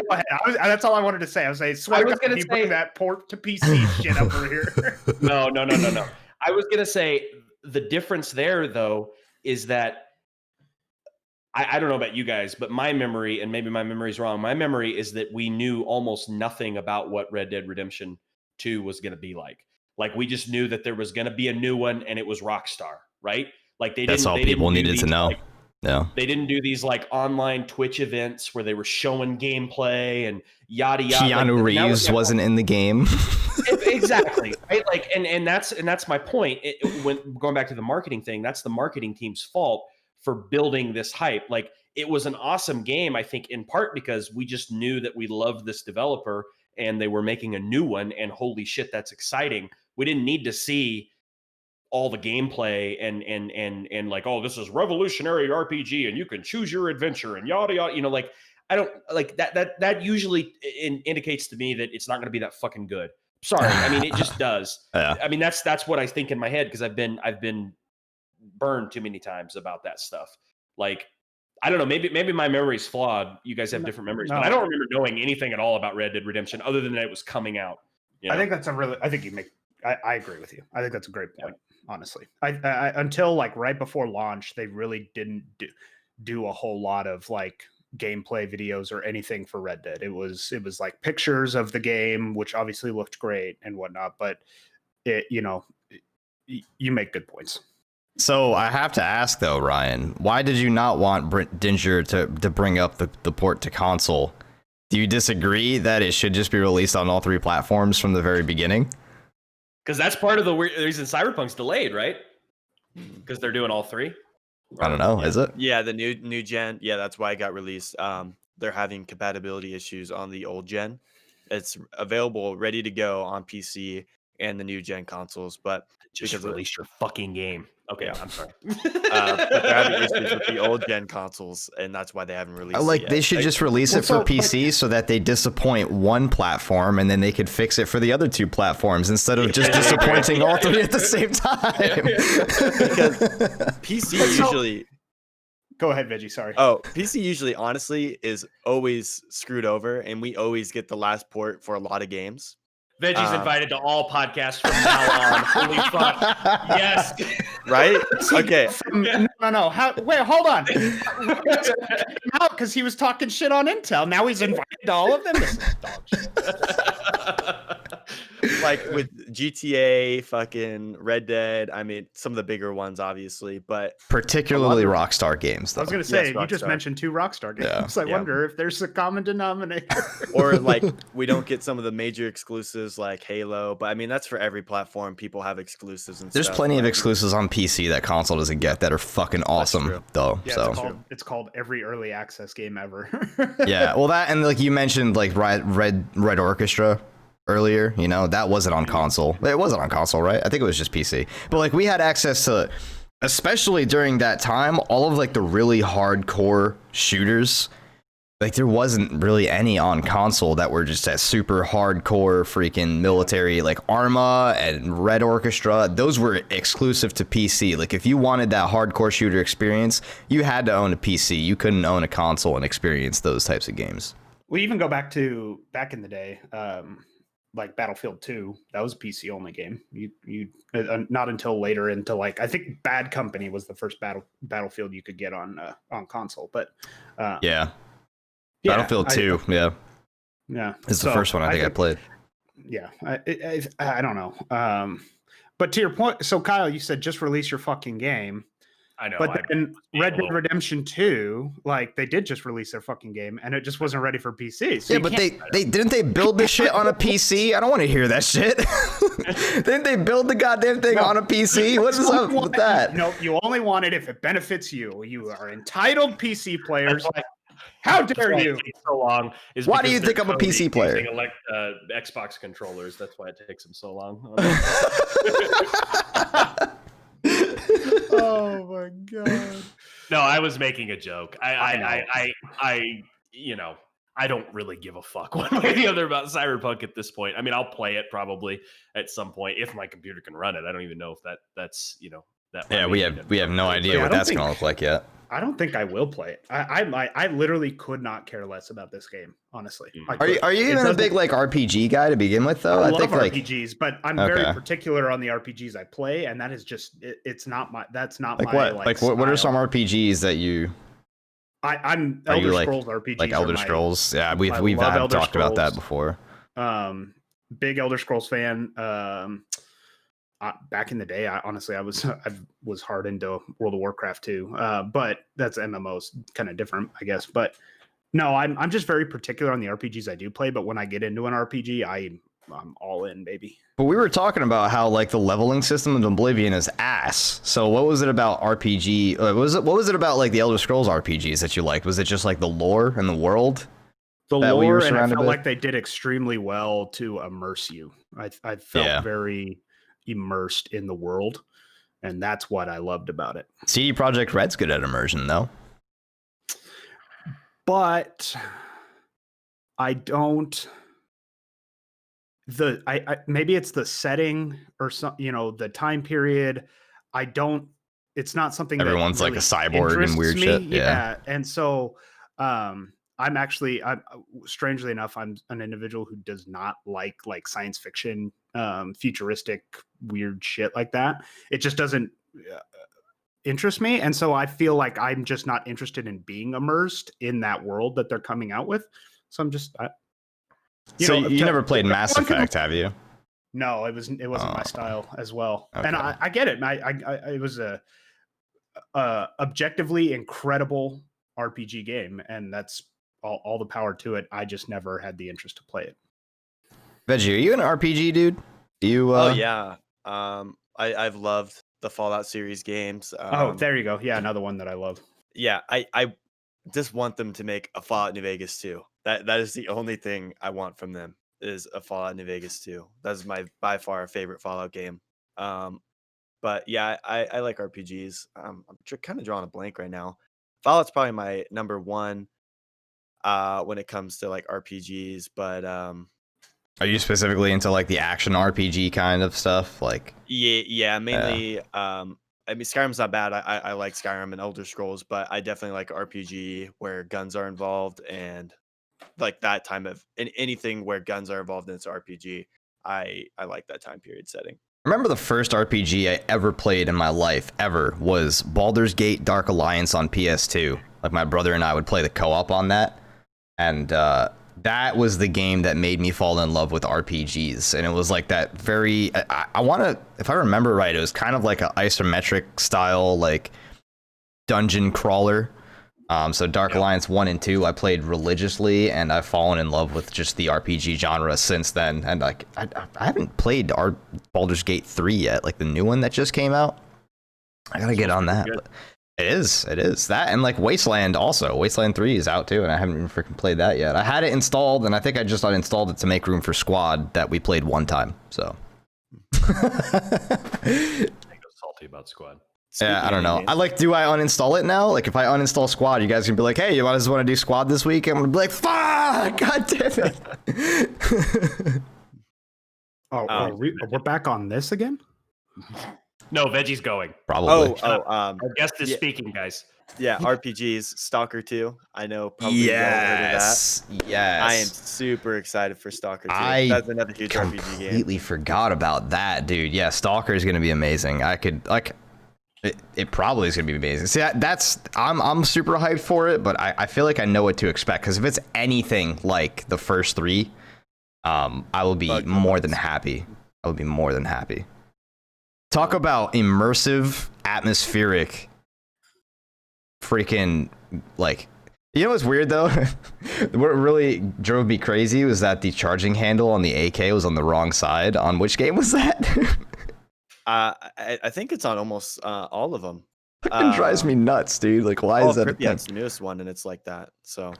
ahead. That's all I wanted to say. I was saying, bring that port to PC shit over here. No. I was going to say the difference there, though, is that I don't know about you guys, but my memory, and maybe my memory's wrong, my memory is that we knew almost nothing about what Red Dead Redemption 2 was going to be like. Like, we just knew that there was going to be a new one, and it was Rockstar, right? Like, that's all people needed to know. Yeah. They didn't do these like online Twitch events where they were showing gameplay and yada yada. Keanu Reeves wasn't in the game. Exactly. Right? Like, and that's my point. When going back to the marketing thing, that's the marketing team's fault for building this hype. Like, it was an awesome game, I think, in part because we just knew that we loved this developer and they were making a new one, and holy shit, that's exciting. We didn't need to see all the gameplay and like, oh, this is revolutionary RPG and you can choose your adventure and yada yada. Like, I don't like that usually indicates to me that it's not going to be that fucking good. Sorry. I mean, it just does. Yeah. I mean, that's what I think in my head, because I've been burned too many times about that stuff. Like, I don't know, maybe my memory's flawed. You guys have different memories, but I don't remember knowing anything at all about Red Dead Redemption other than that it was coming out. You know? I think that's I agree with you. I think that's a great point. Honestly, I until like right before launch, they really didn't do a whole lot of like gameplay videos or anything for Red Dead. It was like pictures of the game, which obviously looked great and whatnot, but you make good points. So I have to ask though, Ryan, why did you not want Ginger to bring up the port to console Do you disagree that it should just be released on all 3 platforms from the very beginning? Because that's part of the reason Cyberpunk's delayed, right? Because they're doing all 3. I don't know. Yeah. Is it? Yeah, the new gen. Yeah, that's why it got released. They're having compatibility issues on the old gen. It's available, ready to go on PC and the new gen consoles, but Just because release your fucking game. Okay, Yeah. I'm sorry. but they're having issues with the old gen consoles, and that's why they haven't released it yet. They should just release it for PC so that they disappoint one platform and then they could fix it for the other 2 platforms instead of just disappointing all 3 at the same time. Because PC usually. Go ahead, Veggie. Sorry. Oh, PC usually, honestly, is always screwed over, and we always get the last port for a lot of games. Veggie's invited to all podcasts from now on. Holy fuck. Yes. Right? Okay. No. Wait, hold on. How? Because he was talking shit on Intel. Now he's invited to all of them. This is dog shit. Like with GTA, fucking Red Dead. I mean, some of the bigger ones, obviously, but particularly Rockstar games. Though. I was going to say, Yes, you just Rockstar. mentioned 2 Rockstar games. I wonder if there's a common denominator. or like we don't get some of the major exclusives like Halo. But I mean, that's for every platform. People have exclusives and There's stuff. plenty of exclusives on PC that console doesn't get that are fucking awesome, true. though. Yeah, so it's called every early access game ever. yeah, well, that and like you mentioned, like Red Orchestra earlier, you know, that wasn't on console. It wasn't on console, right? I think it was just PC. But like we had access to, especially during that time, all of like the really hardcore shooters. Like there wasn't really any on console that were just that super hardcore freaking military, like Arma and Red Orchestra. Those were exclusive to PC. Like if you wanted that hardcore shooter experience, you had to own a PC. You couldn't own a console and experience those types of games. We even go back in the day, like Battlefield 2. That was a PC only game. You not until later into like I think Bad Company was the first Battlefield you could get on console. But yeah. Battlefield 2, yeah, it's the first one I think I played. Yeah, I don't know. But to your point, so Kyle, you said just release your fucking game. I know. But then Red Dead Redemption 2, like they did just release their fucking game, and it just wasn't ready for PC. So yeah, but they didn't they build the shit on a PC? I don't want to hear that shit. Didn't they build the goddamn thing on a PC? What is up with that? No, you only want it if it benefits you. You are entitled PC players. How dare you? So long is why do you think I'm a PC player? Xbox controllers. That's why it takes them so long. Oh my god! No, I was making a joke. I you know, I don't really give a fuck one way or the other about Cyberpunk at this point. I mean, I'll play it probably at some point if my computer can run it. I don't even know if that's you know that. Yeah, we have no idea what that's gonna look like yet. I don't think I will play it. I literally could not care less about this game, honestly. Are you even a big like RPG guy to begin with, though? I love think RPGs, but I'm very particular on the RPGs I play, and that is just it's not my. That's not like my. What what are some RPGs that you? I'm Elder Scrolls RPGs. Like Elder Scrolls, yeah, we've talked about that before. Big Elder Scrolls fan. Back in the day, I was hard into World of Warcraft too, but that's MMOs, kind of different, I guess. But no, I'm just very particular on the RPGs I do play. But when I get into an RPG, I'm all in, baby. But we were talking about how like the leveling system of Oblivion is ass. So what was it about RPG? What was it about like the Elder Scrolls RPGs that you liked? Was it just like the lore and the world? The lore, and I felt like they did extremely well to immerse you. I felt very immersed in the world, and that's what I loved about it. CD Projekt Red's good at immersion, though. But I don't. Maybe it's the setting or some, the time period. I don't. It's not something everyone's that really like a cyborg and weird shit. Yeah, and so I'm strangely enough, I'm an individual who does not like science fiction, futuristic, weird shit like that. It just doesn't interest me. And so I feel like I'm just not interested in being immersed in that world that they're coming out with. So I'm just, you never played Mass Effect, have you? No, it wasn't my style as well. Okay. And I get it. It was a objectively incredible RPG game, and that's all the power to it. I just never had the interest to play it. Veggie, are you an RPG dude? Do you? Oh yeah. I've loved the Fallout series games. Oh, there you go. Yeah, another one that I love. Yeah, I just want them to make a Fallout New Vegas 2. That is the only thing I want from them is a Fallout New Vegas 2. That's my by far favorite Fallout game. But yeah, I like RPGs. I'm kind of drawing a blank right now. Fallout's probably my number one when it comes to like RPGs, but Are you specifically into like the action RPG kind of stuff? Like, yeah, mainly. I mean, Skyrim's not bad. I like Skyrim and Elder Scrolls, but I definitely like RPG where guns are involved and like that time of anything where guns are involved in its RPG. I like that time period setting. I remember the first RPG I ever played in my life ever was Baldur's Gate Dark Alliance on PS2. Like my brother and I would play the co-op on that, and that was the game that made me fall in love with RPGs. And it was like that very, I want to, if I remember right, it was kind of like an isometric style, like dungeon crawler. So Dark Alliance 1 and 2, I played religiously, and I've fallen in love with just the RPG genre since then. And like, I haven't played Baldur's Gate 3 yet, like the new one that just came out. I gotta get on that. But it is that, and like Wasteland also. Wasteland 3 is out too, and I haven't even freaking played that yet. I had it installed, and I think I just uninstalled it to make room for Squad that we played one time. So I think I'm salty about Squad. yeah, I don't know. I like, do I uninstall it now? Like if I uninstall Squad, you guys can be like, hey, you guys want to do Squad this week? I'm gonna be like, fuck, god damn it. We're back on this again? No, Veggie's going. Probably. Our guest is yeah. speaking, guys. Yeah, RPGs, Stalker 2. I know probably you all heard of that. Yes. I am super excited for Stalker 2. I That's another huge RPG game. completely forgot about that, dude. Yeah, Stalker is gonna be amazing. I could like. It probably is gonna be amazing. See, I'm super hyped for it, but I feel like I know what to expect, because if it's anything like the first three, I will be more than happy. I would be more than happy. Talk about immersive, atmospheric, freaking, like, you know what's weird though? What really drove me crazy was that the charging handle on the AK was on the wrong side. On which game was that? I think it's on almost all of them. It drives me nuts, dude. Like, why is that a thing? Yeah, it's the newest one, and it's like that. So,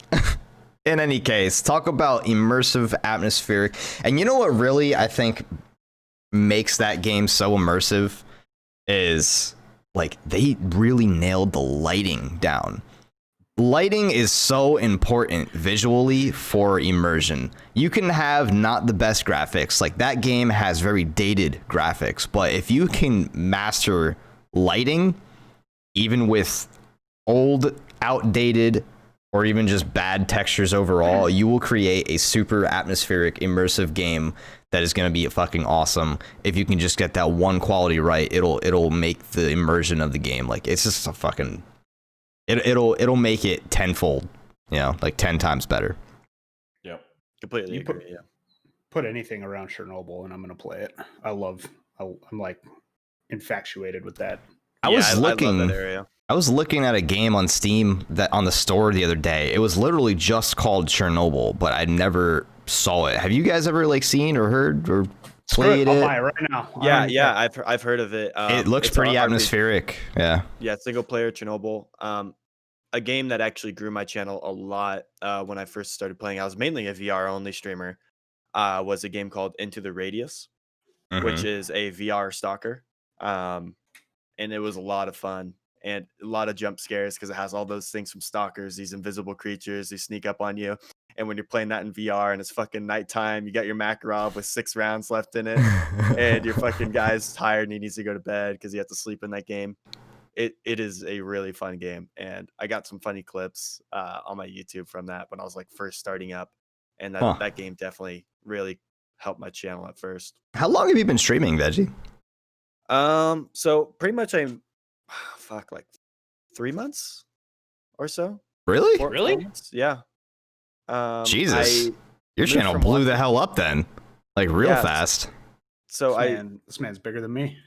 in any case, talk about immersive, atmospheric, and you know what really I think makes that game so immersive is like they really nailed the lighting down. Lighting is so important visually for immersion. You can have not the best graphics, like that game has very dated graphics, but if you can master lighting, even with old, outdated, or even just bad textures overall, you will create a super atmospheric, immersive game that is going to be fucking awesome. If you can just get that one quality right, it'll make the immersion of the game, like, it's just a fucking... It'll make it tenfold, you know, like 10 times better. Yep. completely agree. Yeah. Put anything around Chernobyl and I'm going to play it. I'm like infatuated with that. I was looking. I love that area. I was looking at a game on Steam that on the store the other day. It was literally just called Chernobyl, but I never saw it. Have you guys ever like seen or heard or played I'll it? buy it right now. Yeah. I've heard of it. It looks pretty atmospheric. Yeah. Yeah, single player Chernobyl. A game that actually grew my channel a lot when I first started playing. I was mainly a VR only streamer. Was a game called Into the Radius, which is a VR stalker. And it was a lot of fun and a lot of jump scares because it has all those things from stalkers, these invisible creatures, they sneak up on you. And when you're playing that in VR and it's fucking nighttime, you got your Makarov with 6 rounds left in it, and your fucking guy's tired and he needs to go to bed because he has to sleep in that game. It is a really fun game, and I got some funny clips on my YouTube from that when I was like first starting up, and that game definitely really helped my channel at first. How long have you been streaming, Veggie? So pretty much like 3 months or so. Really? 4 months? Yeah. Jesus, your channel blew the hell up then, like real fast. So this man's bigger than me.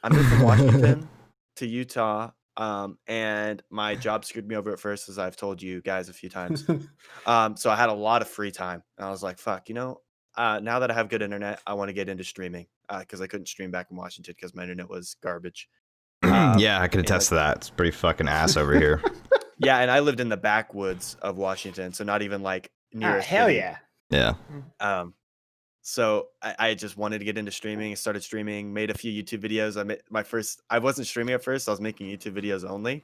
I moved from Washington to Utah And my job screwed me over at first, as I've told you guys a few times. So I had a lot of free time, and I was like, "Fuck, now that I have good internet, I want to get into streaming because I couldn't stream back in Washington because my internet was garbage." Yeah, I can attest to like, that. It's pretty fucking ass over here. yeah, and I lived in the backwoods of Washington, so not even like near a hell city. yeah. Yeah. So I just wanted to get into streaming. Started streaming, made a few YouTube videos. I wasn't streaming at first. I was making YouTube videos only.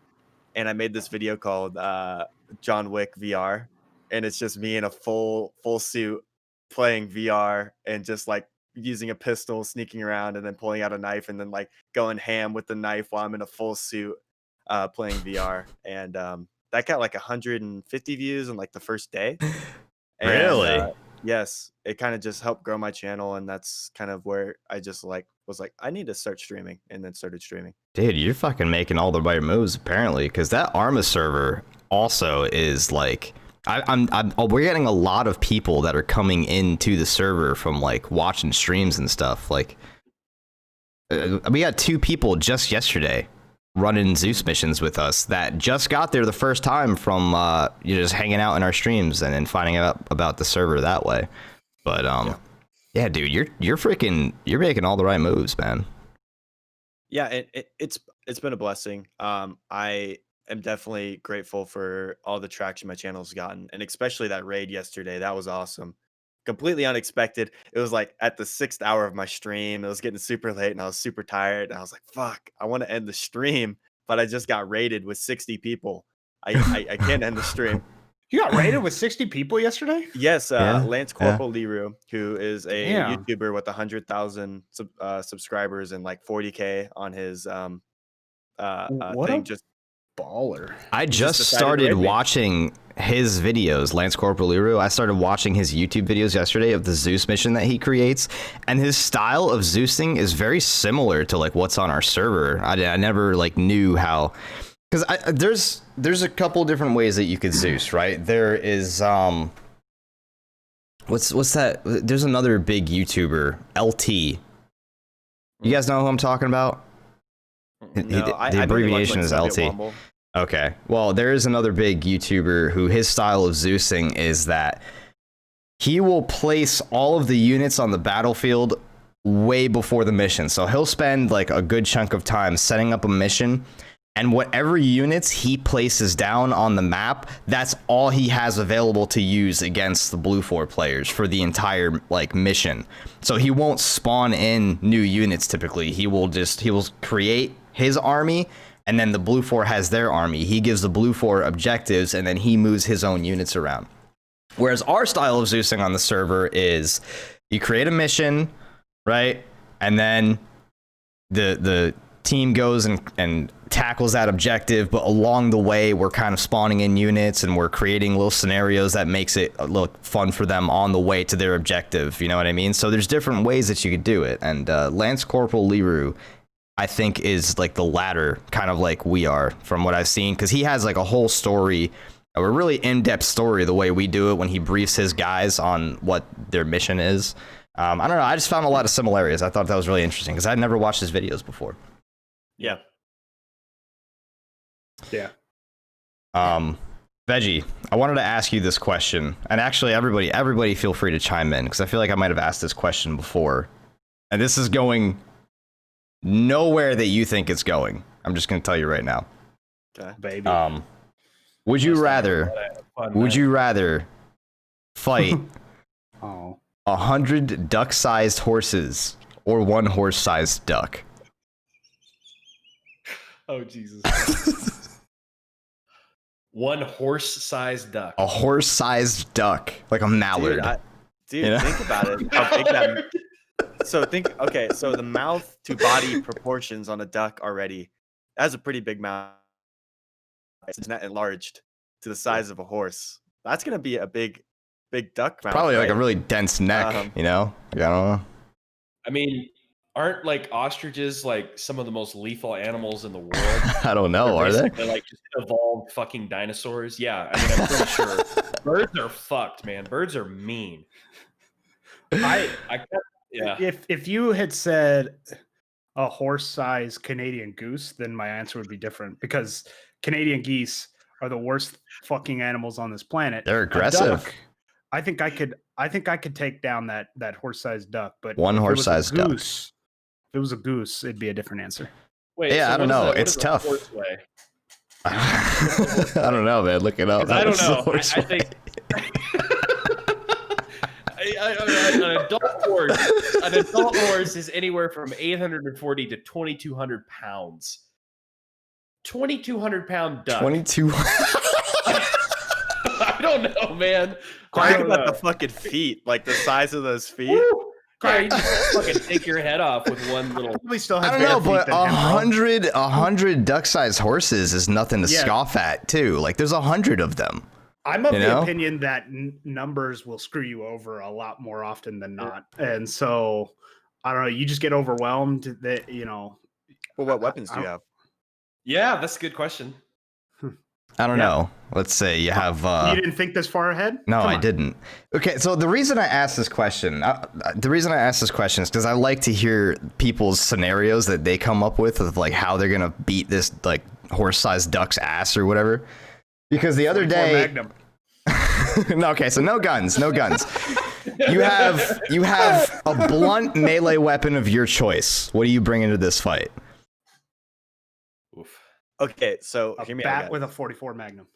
And I made this video called John Wick VR. And it's just me in a full suit playing VR and just like using a pistol, sneaking around, and then pulling out a knife and then like going ham with the knife while I'm in a full suit playing VR. And that got like 150 views in like the first day. And, Really? yes, it kind of just helped grow my channel, and that's kind of where I just was like, I need to start streaming, and then started streaming. Dude, you're fucking making all the right moves apparently, because that Arma server also is like, we're getting a lot of people that are coming into the server from like watching streams and stuff. Like, we got 2 people just yesterday running Zeus missions with us that just got there the first time from just hanging out in our streams and then finding out about the server that way. But yeah, dude, you're making all the right moves, man. Yeah, it's been a blessing. I am definitely grateful for all the traction my channel's gotten, and especially that raid yesterday. That was awesome. Completely unexpected. It was like at the 6th hour of my stream. It was getting super late and I was super tired. And I was like, fuck, I want to end the stream, but I just got raided with 60 people. I can't end the stream. You got raided with 60 people yesterday? Yes, Yeah, Lance Corporal Leroux, who is a Damn. YouTuber with 100,000 subscribers and like 40K on his What thing. a Just baller. I just just decided to started raid me. watching his videos, Lance Corporal Leroux. I started watching his YouTube videos yesterday of the Zeus mission that he creates, and his style of Zeusing is very similar to like what's on our server. I never like knew how, because there's a couple different ways that you could Zeus, right? There is what's that? There's another big YouTuber, LT. You guys know who I'm talking about? No, The I mainly watch, abbreviation like, is Soviet LT. Womble. Okay. Well, there is another big YouTuber who his style of Zeusing is that he will place all of the units on the battlefield way before the mission. So he'll spend like a good chunk of time setting up a mission, and whatever units he places down on the map, that's all he has available to use against the Blue 4 players for the entire like mission. So he won't spawn in new units typically. He will create his army, and then the Blue 4 has their army. He gives the Blue 4 objectives, and then he moves his own units around. Whereas our style of Zeusing on the server is you create a mission, right? And then the team goes and tackles that objective, but along the way we're kind of spawning in units and we're creating little scenarios that makes it look fun for them on the way to their objective. You know what I mean? So there's different ways that you could do it. And Lance Corporal Leroux, I think, is like the latter, kind of like we are from what I've seen, because he has like a whole story, a really in-depth story, the way we do it when he briefs his guys on what their mission is. I don't know. I just found a lot of similarities. I thought that was really interesting because I'd never watched his videos before. Yeah. Yeah. Veggie, I wanted to ask you this question, and actually everybody feel free to chime in because I feel like I might have asked this question before, and this is going nowhere that you think it's going. I'm just going to tell you right now. Okay. Baby. Would you rather fight Oh. 100 duck-sized horses or 1 horse-sized duck? Oh, Jesus. One horse-sized duck. A horse-sized duck, like a mallard. Dude, You know? think about it. How big that. So so the mouth to body proportions on a duck already has a pretty big mouth. It's not enlarged to the size of a horse. That's gonna be a big duck mouth. Probably like right? a really dense neck, you know? Like, I don't know. I mean, aren't like ostriches like some of the most lethal animals in the world? I don't know. Are they? They're like just evolved fucking dinosaurs. Yeah, I mean, I'm pretty sure. Birds are fucked, man. Birds are mean. I can't, yeah. If you had said a horse-sized Canadian goose, then my answer would be different, because Canadian geese are the worst fucking animals on this planet. They're A aggressive. duck, I think I could take down that horse-sized duck, but One if it was a horse-sized duck. goose, if it was a goose, it'd be a different answer. Wait, Yeah, so I don't what is know. the- what It's is the tough. horse weigh? I don't know, man. Look it up. 'Cause I don't What's the know. horse I weigh? think an adult horse is anywhere from 840 to 2,200 pounds. 2,200-pound duck. 22. I don't know, man. I Think don't about know. the fucking feet, like the size of those feet. Woo! Yeah, you just fucking take your head off with one little. Probably still I has don't know, better feet but than him, bro. 100 duck-sized horses is nothing to Yeah. scoff at, too. Like, there's 100 of them. I'm of You the know? opinion that numbers will screw you over a lot more often than not, and so I don't know. You just get overwhelmed. That Well, what weapons do you have? Yeah, that's a good question. I don't Yeah. know. Let's say you have... you didn't think this far ahead? No, Come I on. didn't. Okay, so the reason I asked this question, is because I like to hear people's scenarios that they come up with of like how they're gonna beat this like horse-sized duck's ass or whatever. Because the other 44 day, Magnum. no, okay, so no guns. You have a blunt melee weapon of your choice. What do you bring into this fight? Oof. Okay, so A hear me bat out. with a 44 Magnum.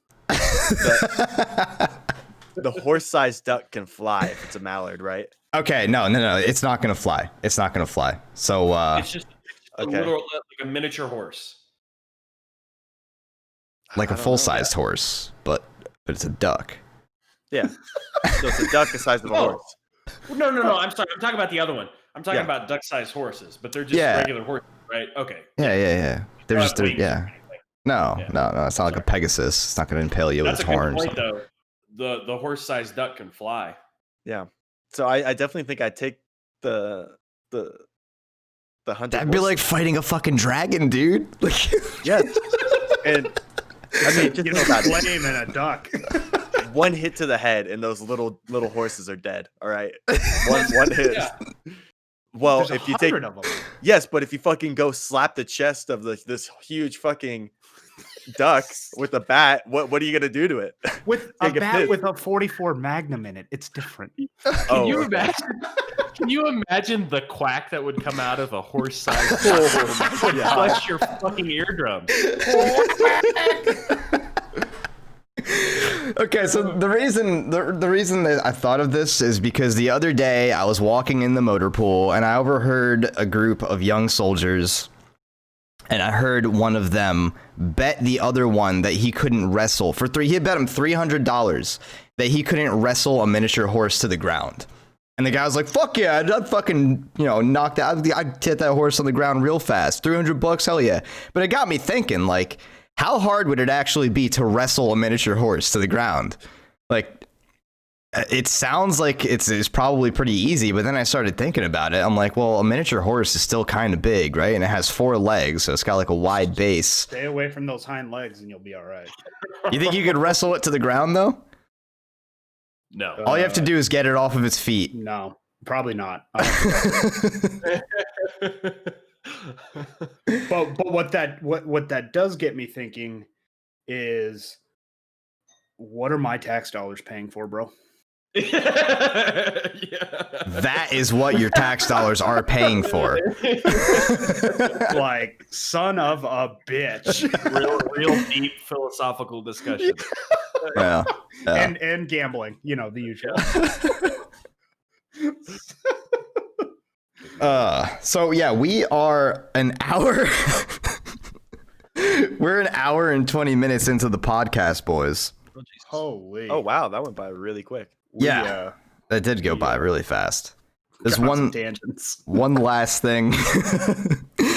The horse-sized duck can fly if it's a mallard, right? Okay, no, it's not gonna fly. It's not gonna fly. So It's just a okay. little, like a miniature horse. like I a don't know, full-sized horse, but it's a duck. Yeah. So it's a duck the size of a Oh. horse. No. I'm sorry. I'm talking about the other one. I'm talking Yeah. about duck-sized horses, but they're just Yeah. regular horses, right? Okay. Yeah. They're Not just wings or yeah. anything. No, Yeah. no, it's not like a Pegasus. It's not going to impale you with That's its a good horns. point, though. The horse-sized duck can fly. Yeah. So I definitely think I'd take the 100. That'd be like fighting a fucking dragon, dude. Like, yes. And I mean, just You think know, about it. flame and a duck. One hit to the head, and those little horses are dead. All right. One hit. Yeah. Well, There's if you take 100 of them. yes, but if you fucking go slap the chest of this huge fucking duck with a bat, what are you gonna do to it? With a Take a bat piss. with a 44 Magnum in it, it's different. Can you okay. imagine? Can you imagine the quack that would come out of a horse-sized Oh, duck? yeah. Flush your fucking eardrums. okay, so the reason that I thought of this is because the other day I was walking in the motor pool and I overheard a group of young soldiers, and I heard one of them bet the other one that he couldn't wrestle for he had bet him $300 that he couldn't wrestle a miniature horse to the ground. And the guy was like, "Fuck yeah, I'd fucking, knock that. I'd hit that horse on the ground real fast. $300, hell yeah." But it got me thinking, like, how hard would it actually be to wrestle a miniature horse to the ground? Like, it sounds like it's probably pretty easy, but then I started thinking about it. I'm like, well, a miniature horse is still kind of big, right? And it has 4 legs, so it's got like a wide base. Stay away from those hind legs and you'll be all right. You think you could wrestle it to the ground though? No. All you have to do is get it off of its feet. No, probably not. But what that does get me thinking is, what are my tax dollars paying for, bro? Yeah. That is what your tax dollars are paying for. Like, son of a bitch. real deep philosophical discussion. Yeah. And gambling, the usual. So yeah, we are an hour. We're an hour and 20 minutes into the podcast, boys. Holy. Oh wow, that went by really quick. Yeah. That did go by really fast. There's got some one tangents. last thing.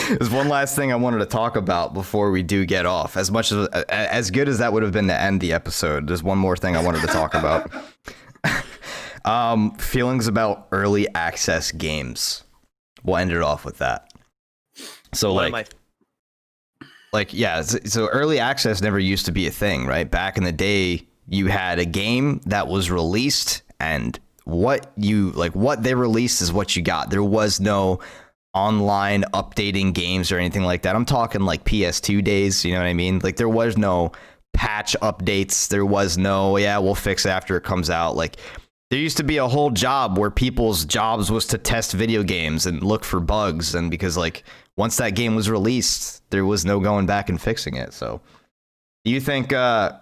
There's one last thing I wanted to talk about before we do get off. As good as that would have been to end the episode, there's one more thing I wanted to talk about. Feelings about early access games. We'll end it off with that. So One of my so early access never used to be a thing, right? Back in the day, you had a game that was released, and what they released is what you got. There was no online updating games or anything like that. I'm talking like PS2 days, you know what I mean? Like there was no patch updates. There was no, yeah, we'll fix it after it comes out. Like there used to be a whole job where people's jobs was to test video games and look for bugs. And because like once that game was released, there was no going back and fixing it. So do you think, do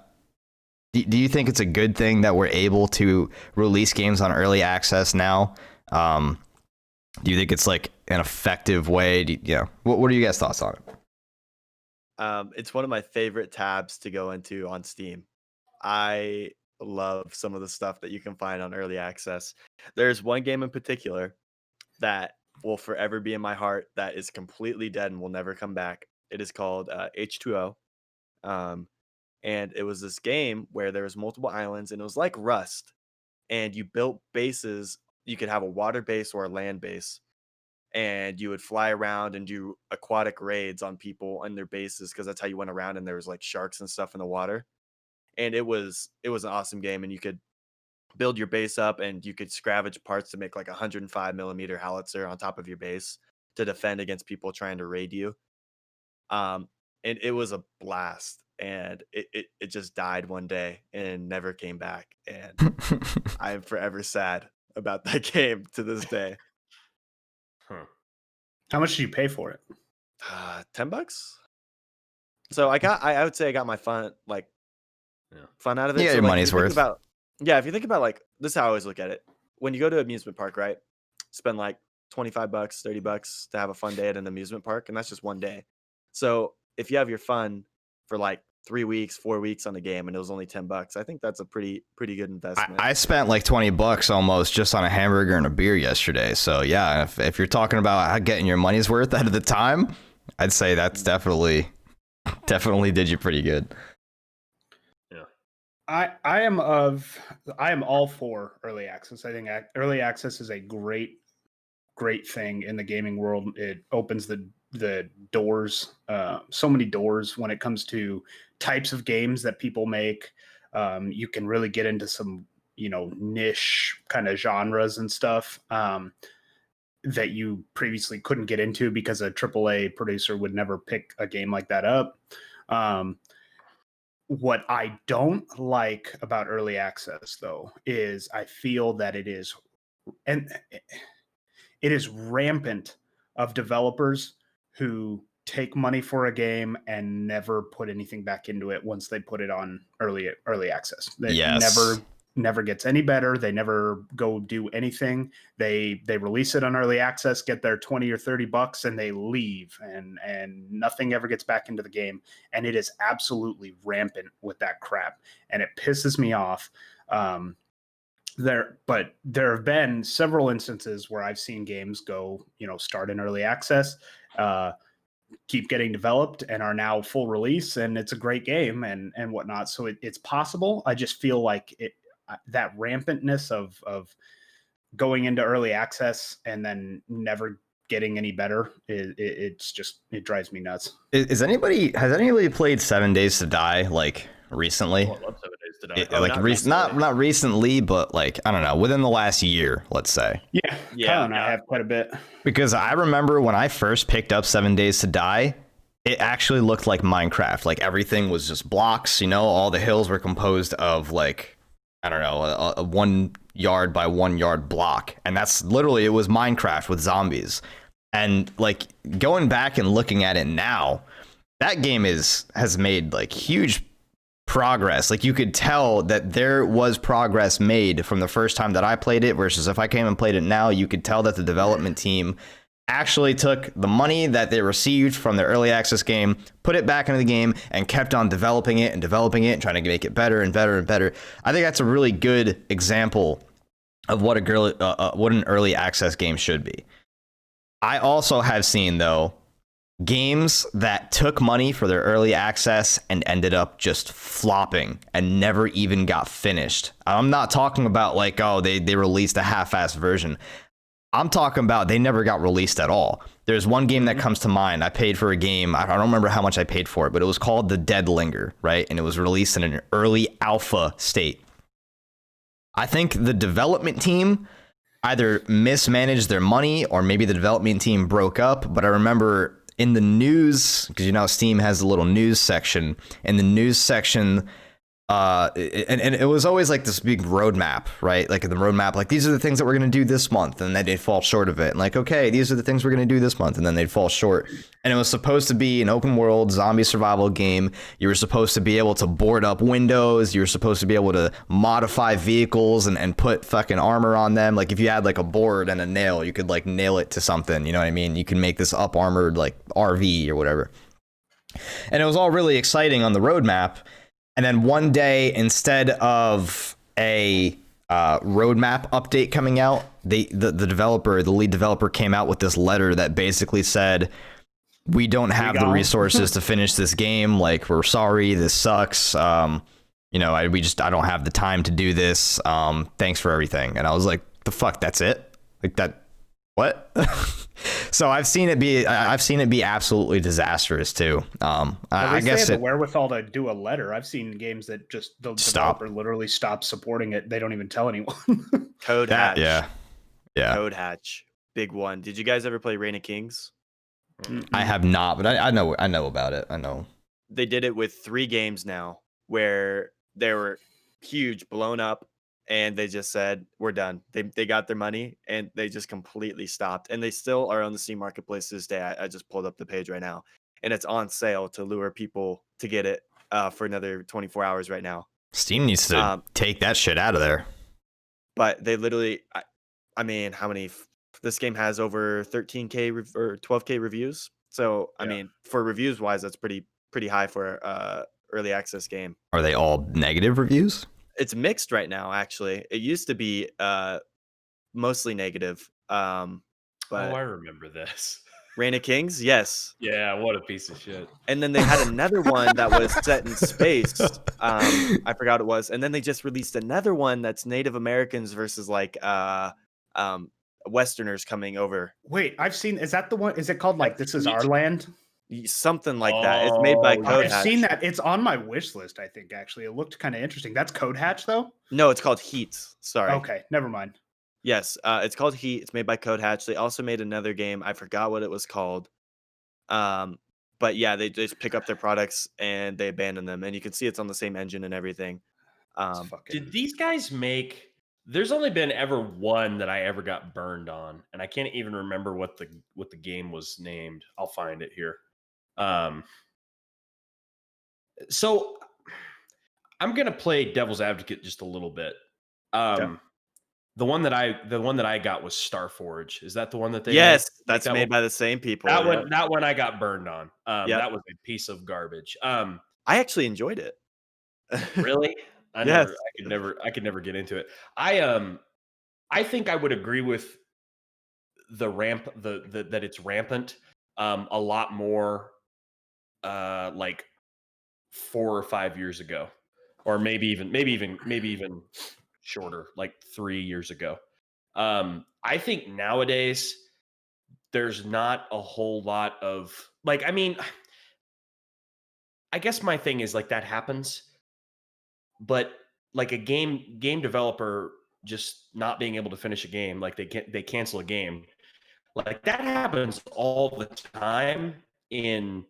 you think it's a good thing that we're able to release games on early access now? Do you think it's like an effective way? What are you guys' thoughts on it? It's one of my favorite tabs to go into on Steam. I love some of the stuff that you can find on early access. There's one game in particular that will forever be in my heart that is completely dead and will never come back. It is called H2O. And it was this game where there was multiple islands and it was like Rust. And you built bases. You could have a water base or a land base. And you would fly around and do aquatic raids on people and their bases because that's how you went around, and there was like sharks and stuff in the water. And it was an awesome game, and you could build your base up and you could scavenge parts to make like a 105 millimeter howitzer on top of your base to defend against people trying to raid you. And it was a blast, and it just died one day and never came back. And I'm forever sad about that game to this day. How much did you pay for it? $10. So I would say I got my fun out of it. Yeah, so, your money's worth. If you think about like this is how I always look at it. When you go to an amusement park, right? Spend like $25, $30 to have a fun day at an amusement park, and that's just one day. So if you have your fun for like 3 weeks, 4 weeks on a game, and it was only $10, I think that's a pretty good investment. I spent like $20 almost just on a hamburger and a beer yesterday. So yeah, if you're talking about getting your money's worth out of the time, I'd say that's definitely did you pretty good. Yeah, I am all for early access. I think early access is a great thing in the gaming world. It opens the doors, so many doors when it comes to types of games that people make. You can really get into some, niche kind of genres and stuff that you previously couldn't get into because a AAA producer would never pick a game like that up. What I don't like about early access, though, is I feel that it is rampant of developers who take money for a game and never put anything back into it once they put it on early access. It never gets any better. They never go do anything. They release it on early access, get their $20 or $30, and they leave, and nothing ever gets back into the game. And it is absolutely rampant with that crap, and it pisses me off. There have been several instances where I've seen games go, start in early access, keep getting developed, and are now full release, and it's a great game and whatnot. So it's possible. I just feel like that rampantness of going into early access and then never getting any better, it drives me nuts. Has anybody played 7 Days to Die like recently? I love 7 Days to Die. Not recently, but like, I don't know, within the last year, let's say. Yeah. Kyle and I have quite a bit. Because I remember when I first picked up 7 Days to Die, it actually looked like Minecraft. Like everything was just blocks, all the hills were composed of like, I don't know, a 1 yard by 1 yard block. And that's literally, it was Minecraft with zombies. And like going back and looking at it now, that game has made like huge progress. Like you could tell that there was progress made from the first time that I played it versus if I came and played it now. You could tell that the development team actually took the money that they received from their early access game, put it back into the game, and kept on developing it and trying to make it better and better and better. I think that's a really good example of what an early access game should be. I also have seen, though, games that took money for their early access and ended up just flopping and never even got finished. I'm not talking about like, they released a half-assed version. I'm talking about they never got released at all. There's one game that comes to mind. I paid for a game. I don't remember how much I paid for it, but it was called The Dead Linger, right? And it was released in an early alpha state. I think the development team either mismanaged their money or maybe the development team broke up. But I remember in the news, because Steam has a little news section. In the news section, and it was always like this big roadmap, right? Like in the roadmap, like these are the things that we're going to do this month, and then they'd fall short of it. And like, okay, these are the things we're going to do this month, and then they'd fall short. And it was supposed to be an open world zombie survival game. You were supposed to be able to board up windows. You were supposed to be able to modify vehicles and put fucking armor on them. Like if you had like a board and a nail, you could like nail it to something. You know what I mean? You can make this up armored like RV or whatever. And it was all really exciting on the roadmap. And then one day, instead of a roadmap update coming out, the lead developer came out with this letter that basically said, we don't have the resources to finish this game. Like, we're sorry, this sucks. I don't have the time to do this. Thanks for everything. And I was like, the fuck, that's it? Like that, what? So I've seen it be absolutely disastrous too. I guess they have the wherewithal to do a letter. I've seen games that just the developer literally stops supporting it. They don't even tell anyone. Code Hatch. Yeah. Code Hatch, big one. Did you guys ever play Reign of Kings? I have not, but I know about it. I know they did it with 3 games now, where they were huge, blown up. And they just said, we're done. They got their money and they just completely stopped. And they still are on the Steam Marketplace this day. I just pulled up the page right now. And it's on sale to lure people to get it for another 24 hours right now. Steam needs to take that shit out of there. But they literally, I mean, how many? This game has over 13K or 12K reviews. So, I mean, for reviews wise, that's pretty high for early access game. Are they all negative reviews? It's mixed right now, actually. It used to be mostly negative. But I remember this. Reign of Kings, yes. Yeah, what a piece of shit. And then they had another one that was set in space. I forgot it was. And then they just released another one that's Native Americans versus like Westerners coming over. Wait, I've seen. Is that the one? Is it called like This Is Our Land? Something like that. It's made by Code Hatch. I've seen that. It's on my wish list, I think, actually. It looked kind of interesting. That's Code Hatch, though? No, it's called Heat. Sorry. Okay, never mind. Yes, it's called Heat. It's made by Code Hatch. They also made another game. I forgot what it was called. But yeah, they just pick up their products and they abandon them. And you can see it's on the same engine and everything. Did these guys make... There's only been ever one that I ever got burned on. And I can't even remember what the game was named. I'll find it here. So I'm gonna play devil's advocate just a little bit. The one that I got was Starforge. Is that the one that they? Yes, made? that's made by the same people. That one I got burned on. That was a piece of garbage. I actually enjoyed it. Really? I could never get into it. I think I would agree with that it's rampant. A lot more. Like 4 or 5 years ago, or maybe even shorter, like 3 years ago. I think nowadays there's not a whole lot of like, I mean, I guess my thing is like that happens, but like a game developer just not being able to finish a game, like they cancel a game, like that happens all the time in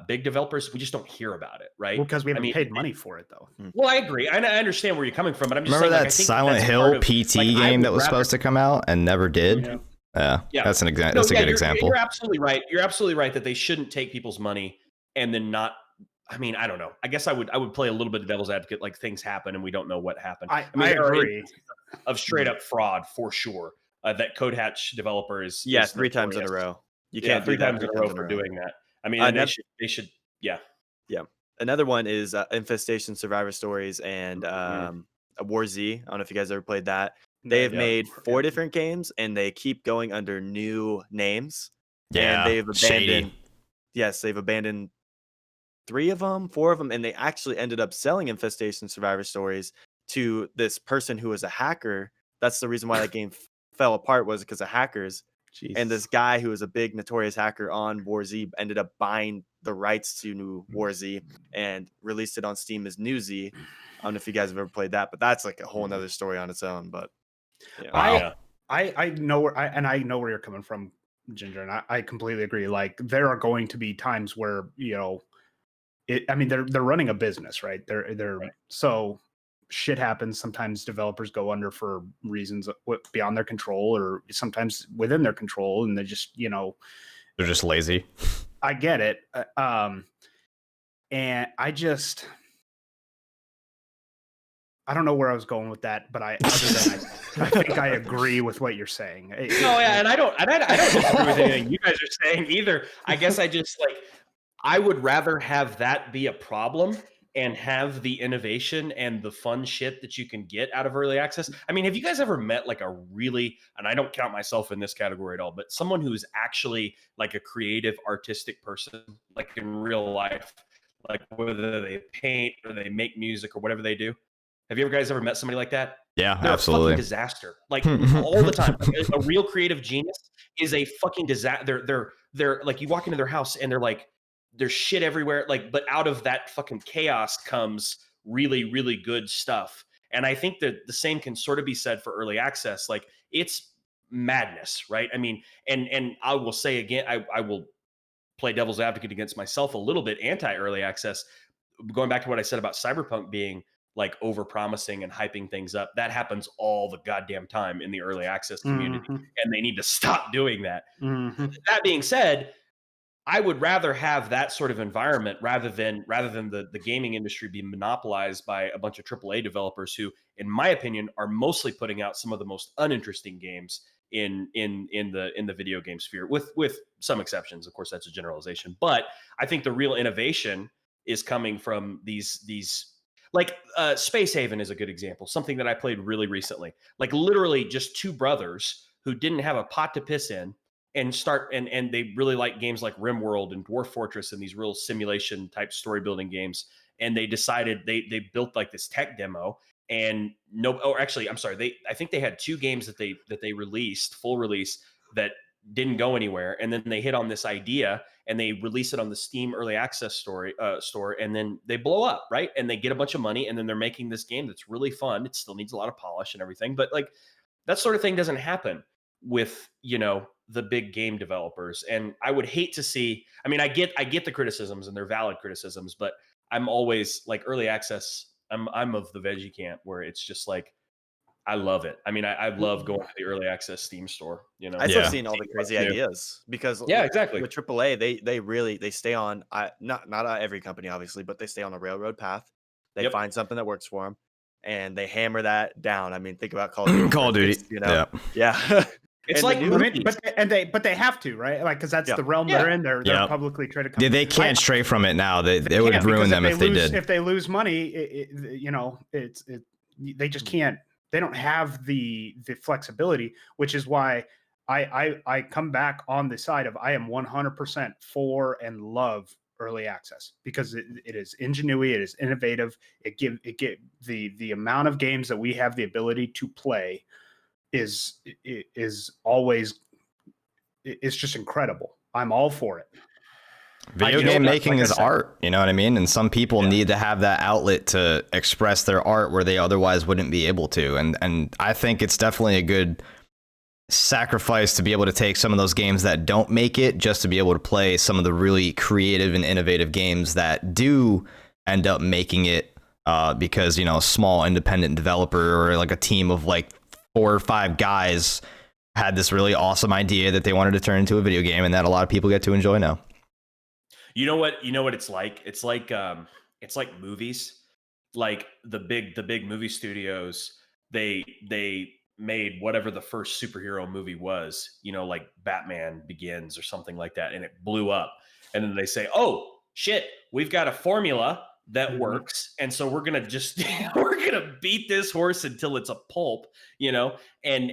big developers. We just don't hear about it, right? Well, because we haven't paid money for it, though. Well, I agree. I understand where you're coming from, but I'm just remember saying, that Silent Hill PT game that was supposed to come out and never did. Yeah. That's an example. That's a good example. You're absolutely right. You're absolutely right that they shouldn't take people's money and then not. I mean, I don't know. I guess I would play a little bit of devil's advocate. Like things happen and we don't know what happened. I agree. Of straight up fraud for sure. That Code Hatch developer is 3 times in a row. You can't 3 times in a row for doing that. I mean, they should. Yeah. Another one is Infestation Survivor Stories and War Z. I don't know if you guys ever played that. They have made 4 different games and they keep going under new names. Yeah. And they've abandoned. Yes, they've abandoned 4 of them, and they actually ended up selling Infestation Survivor Stories to this person who was a hacker. That's the reason why that game fell apart, was because of hackers. Jeez. And this guy who was a big notorious hacker on War Z ended up buying the rights to New War Z and released it on Steam as New Z. I don't know if you guys have ever played that, but that's like a whole nother story on its own. But I know I know where you're coming from, Ginger, and I completely agree. Like there are going to be times where, you know, I mean, they're running a business, right? They're Right. So shit happens. Sometimes developers go under for reasons beyond their control, or sometimes within their control, and they just, you know, They're just lazy. I get it. And I don't know where I was going with that, but I think I agree with what you're saying. No, yeah, and I don't disagree with anything you guys are saying either. I guess I just like, I would rather have that be a problem and have the innovation and the fun shit that you can get out of early access. I mean, have you guys ever met like a really, and I don't count myself in this category at all, but someone who's actually like a creative, artistic person, like in real life, like whether they paint or they make music or whatever they do? Have you guys ever met somebody like that? Yeah, They're absolutely. a fucking disaster. Like all the time. Like, a real creative genius is a fucking disaster. They're like, you walk into their house and they're like, there's shit everywhere. Like, but out of that fucking chaos comes really, really good stuff. And I think that the same can sort of be said for early access. Like it's madness, right? I mean, and I will say again, I will play devil's advocate against myself a little bit anti-early access. Going back to what I said about Cyberpunk being like over promising and hyping things up, that happens all the goddamn time in the early access community, and they need to stop doing that. That being said, I would rather have that sort of environment rather than the gaming industry be monopolized by a bunch of AAA developers who, in my opinion, are mostly putting out some of the most uninteresting games in the video game sphere, with some exceptions. Of course, that's a generalization, but I think the real innovation is coming from these like Space Haven is a good example, something that I played really recently. Like literally just two brothers who didn't have a pot to piss in and they really like games like RimWorld and Dwarf Fortress and these real simulation type story building games. And they decided they built like this tech demo and I think they had two games that they released full release that didn't go anywhere. And then they hit on this idea and they release it on the Steam early access store, and then they blow up, right? And they get a bunch of money, and then they're making this game that's really fun. It still needs a lot of polish and everything, but like that sort of thing doesn't happen with, you know, the big game developers. And I would hate to see, I mean, I get the criticisms and they're valid criticisms, but I'm always like early access. I'm of the veggie camp where it's just like, I love it. I mean, I love going to the early access Steam store, you know. I still seen all the crazy ideas because exactly. with AAA, they really stay on not every company obviously, but they stay on a railroad path. They find something that works for them and they hammer that down. I mean, think about Call of Duty. Call of Duty, you know? Yeah. It's and like, but they have to, right? Like, because that's the realm they're in. They're publicly traded company. Yeah, they can't stray from it now. They would ruin them if they did. If they lose money, you know, they just can't. They don't have the flexibility, which is why I come back on the side of I am 100% for and love early access because it is ingenuity, it is innovative. It give the amount of games that we have the ability to play is always, it's just incredible. I'm all for it. Video game making is art, you know what I mean? And some people need to have that outlet to express their art where they otherwise wouldn't be able to. And I think it's definitely a good sacrifice to be able to take some of those games that don't make it just to be able to play some of the really creative and innovative games that do end up making it because, you know, a small independent developer or like a team of like 4 or 5 guys had this really awesome idea that they wanted to turn into a video game and that a lot of people get to enjoy now. You know what it's like? It's like movies. Like the big movie studios, they made whatever the first superhero movie was, you know, like Batman Begins or something like that, and it blew up. And then they say, "Oh, shit, we've got a formula that works, and so we're going to just we're going to beat this horse until it's a pulp, you know, and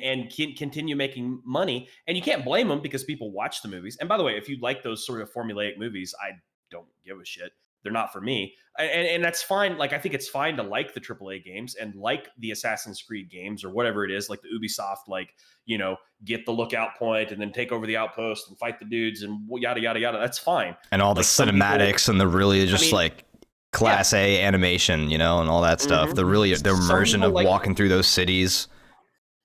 continue making money." And you can't blame them because people watch the movies. And by the way, if you like those sort of formulaic movies, I don't give a shit. They're not for me. And that's fine. Like, I think it's fine to like the AAA games and like the Assassin's Creed games or whatever it is, like the Ubisoft, like, you know, get the lookout point and then take over the outpost and fight the dudes and yada, yada, yada. That's fine. And all the cinematics and the really just like Class A animation, you know, and all that stuff. The immersion of walking through those cities.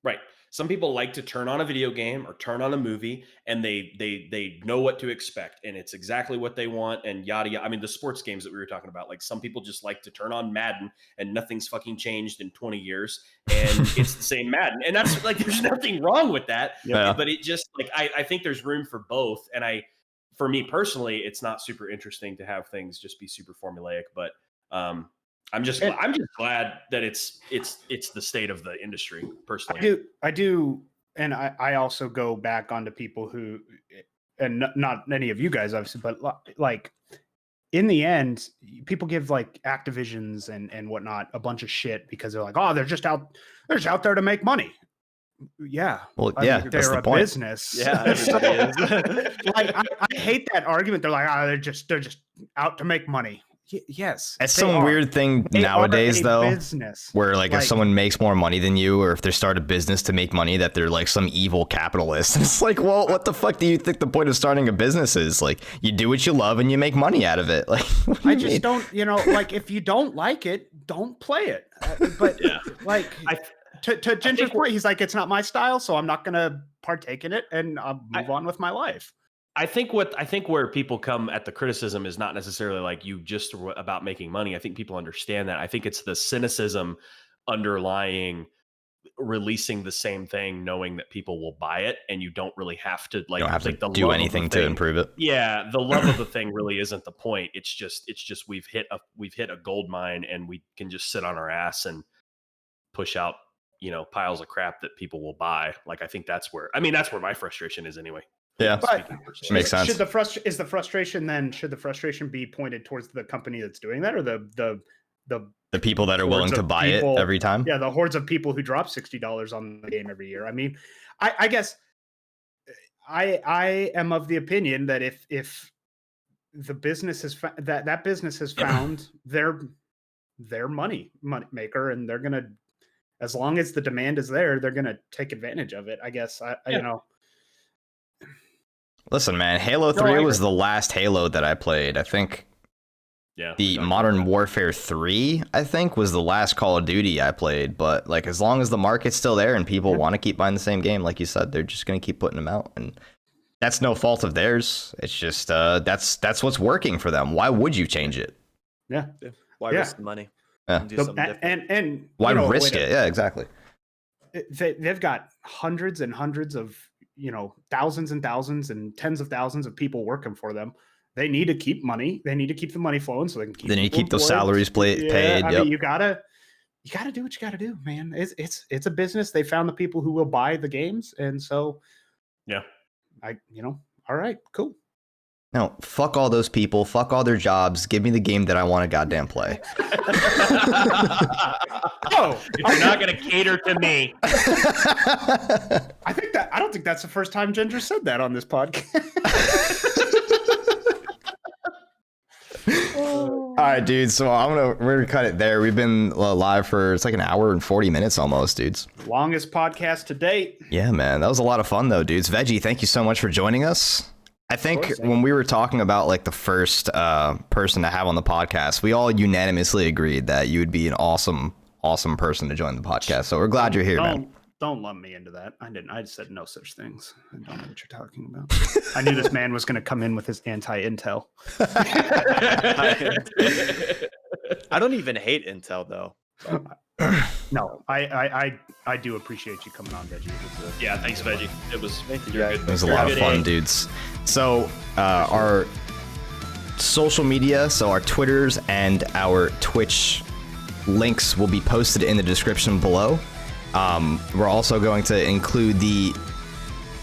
Right. Some people like to turn on a video game or turn on a movie, and they know what to expect, and it's exactly what they want, and yada yada. I mean, the sports games that we were talking about, like some people just like to turn on Madden, and nothing's fucking changed in 20 years, and it's the same Madden, and that's like there's nothing wrong with that. Yeah. But it just like I think there's room for both, and for me personally, it's not super interesting to have things just be super formulaic, but I'm just glad that it's the state of the industry personally. I do, and I also go back onto people who, and not any of you guys obviously, but like in the end, people give like Activisions and whatnot a bunch of shit because they're like, oh, they're just out there to make money. Yeah. Well, I yeah, mean, that's they're the a point. business. Yeah, everybody is. Like I hate that argument. They're like, oh, they're just out to make money. Yes. It's they some are. weird thing They nowadays, are a though, business. where like if Like- someone makes more money than you, or if they start a business to make money, that they're like some evil capitalist. It's like, well, what the fuck do you think the point of starting a business is? Like, you do what you love and you make money out of it. Like, what do I you just mean? don't, like if you don't like it, don't play it. But Yeah. like to Ginger's point, he's like, it's not my style, so I'm not gonna partake in it, and I'll move on with my life. I think where people come at the criticism is not necessarily like you just about making money. I think people understand that. I think it's the cynicism underlying releasing the same thing, knowing that people will buy it, and you don't really have to You don't have like to the do love of anything the to thing. improve it. Yeah, the love of the thing really isn't the point. It's just we've hit a gold mine, and we can just sit on our ass and push out piles of crap that people will buy. Like I think that's where my frustration is anyway. Yeah, But makes sense. Should the frustration be pointed towards the company that's doing that, or the people that are willing hordes to of buy people- it every time? Yeah, the hordes of people who drop $60 on the game every year. I mean, I guess I am of the opinion that if the business has that business has found their money maker, and they're gonna, as long as the demand is there, they're gonna take advantage of it. I guess Listen, man, Halo 3 was the last Halo that I played. I think the Modern Warfare 3, I think, was the last Call of Duty I played. But like, as long as the market's still there and people want to keep buying the same game, like you said, they're just going to keep putting them out. And that's no fault of theirs. It's just that's what's working for them. Why would you change it? Yeah. Why risk the money? Yeah. And do something different. And Why risk it? Yeah, exactly. They've got hundreds and hundreds of, thousands and thousands and tens of thousands of people working for them. They need to keep money. They need to keep the money flowing so they can keep. They need to keep those employed. salaries paid. I Yep. mean, you gotta do what you gotta do, man. It's a business. They found the people who will buy the games, and so yeah, all right, cool. No, fuck all those people. Fuck all their jobs. Give me the game that I want to goddamn play. Oh, if you're not gonna cater to me, I don't think that's the first time Ginger said that on this podcast. All right, dude. So we're gonna cut it there. We've been live for it's like an hour and 40 minutes almost, dudes. Longest podcast to date. Yeah, man, that was a lot of fun though, dudes. Veggie, thank you so much for joining us. I think when we were talking about like the first person to have on the podcast, we all unanimously agreed that you would be an awesome person to join the podcast. So we're glad you're here, man. Don't lump me into that. I didn't. I said no such things. I don't know what you're talking about. I knew this man was going to come in with his anti-Intel. I don't even hate Intel though. No, I do appreciate you coming on, Veggie. yeah, thanks, Veggie. It was It was a lot of fun, dudes. So our social media, so our Twitters and our Twitch links will be posted in the description below. We're also going to include the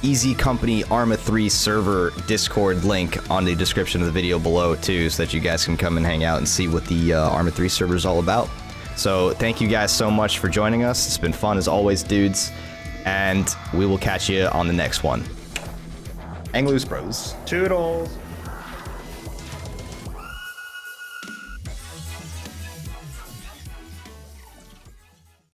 Easy Company Arma 3 server Discord link on the description of the video below too, so that you guys can come and hang out and see what the Arma 3 server is all about. So thank you guys so much for joining us. It's been fun as always, dudes, and we will catch you on the next one. Angloos Bros. Toodles.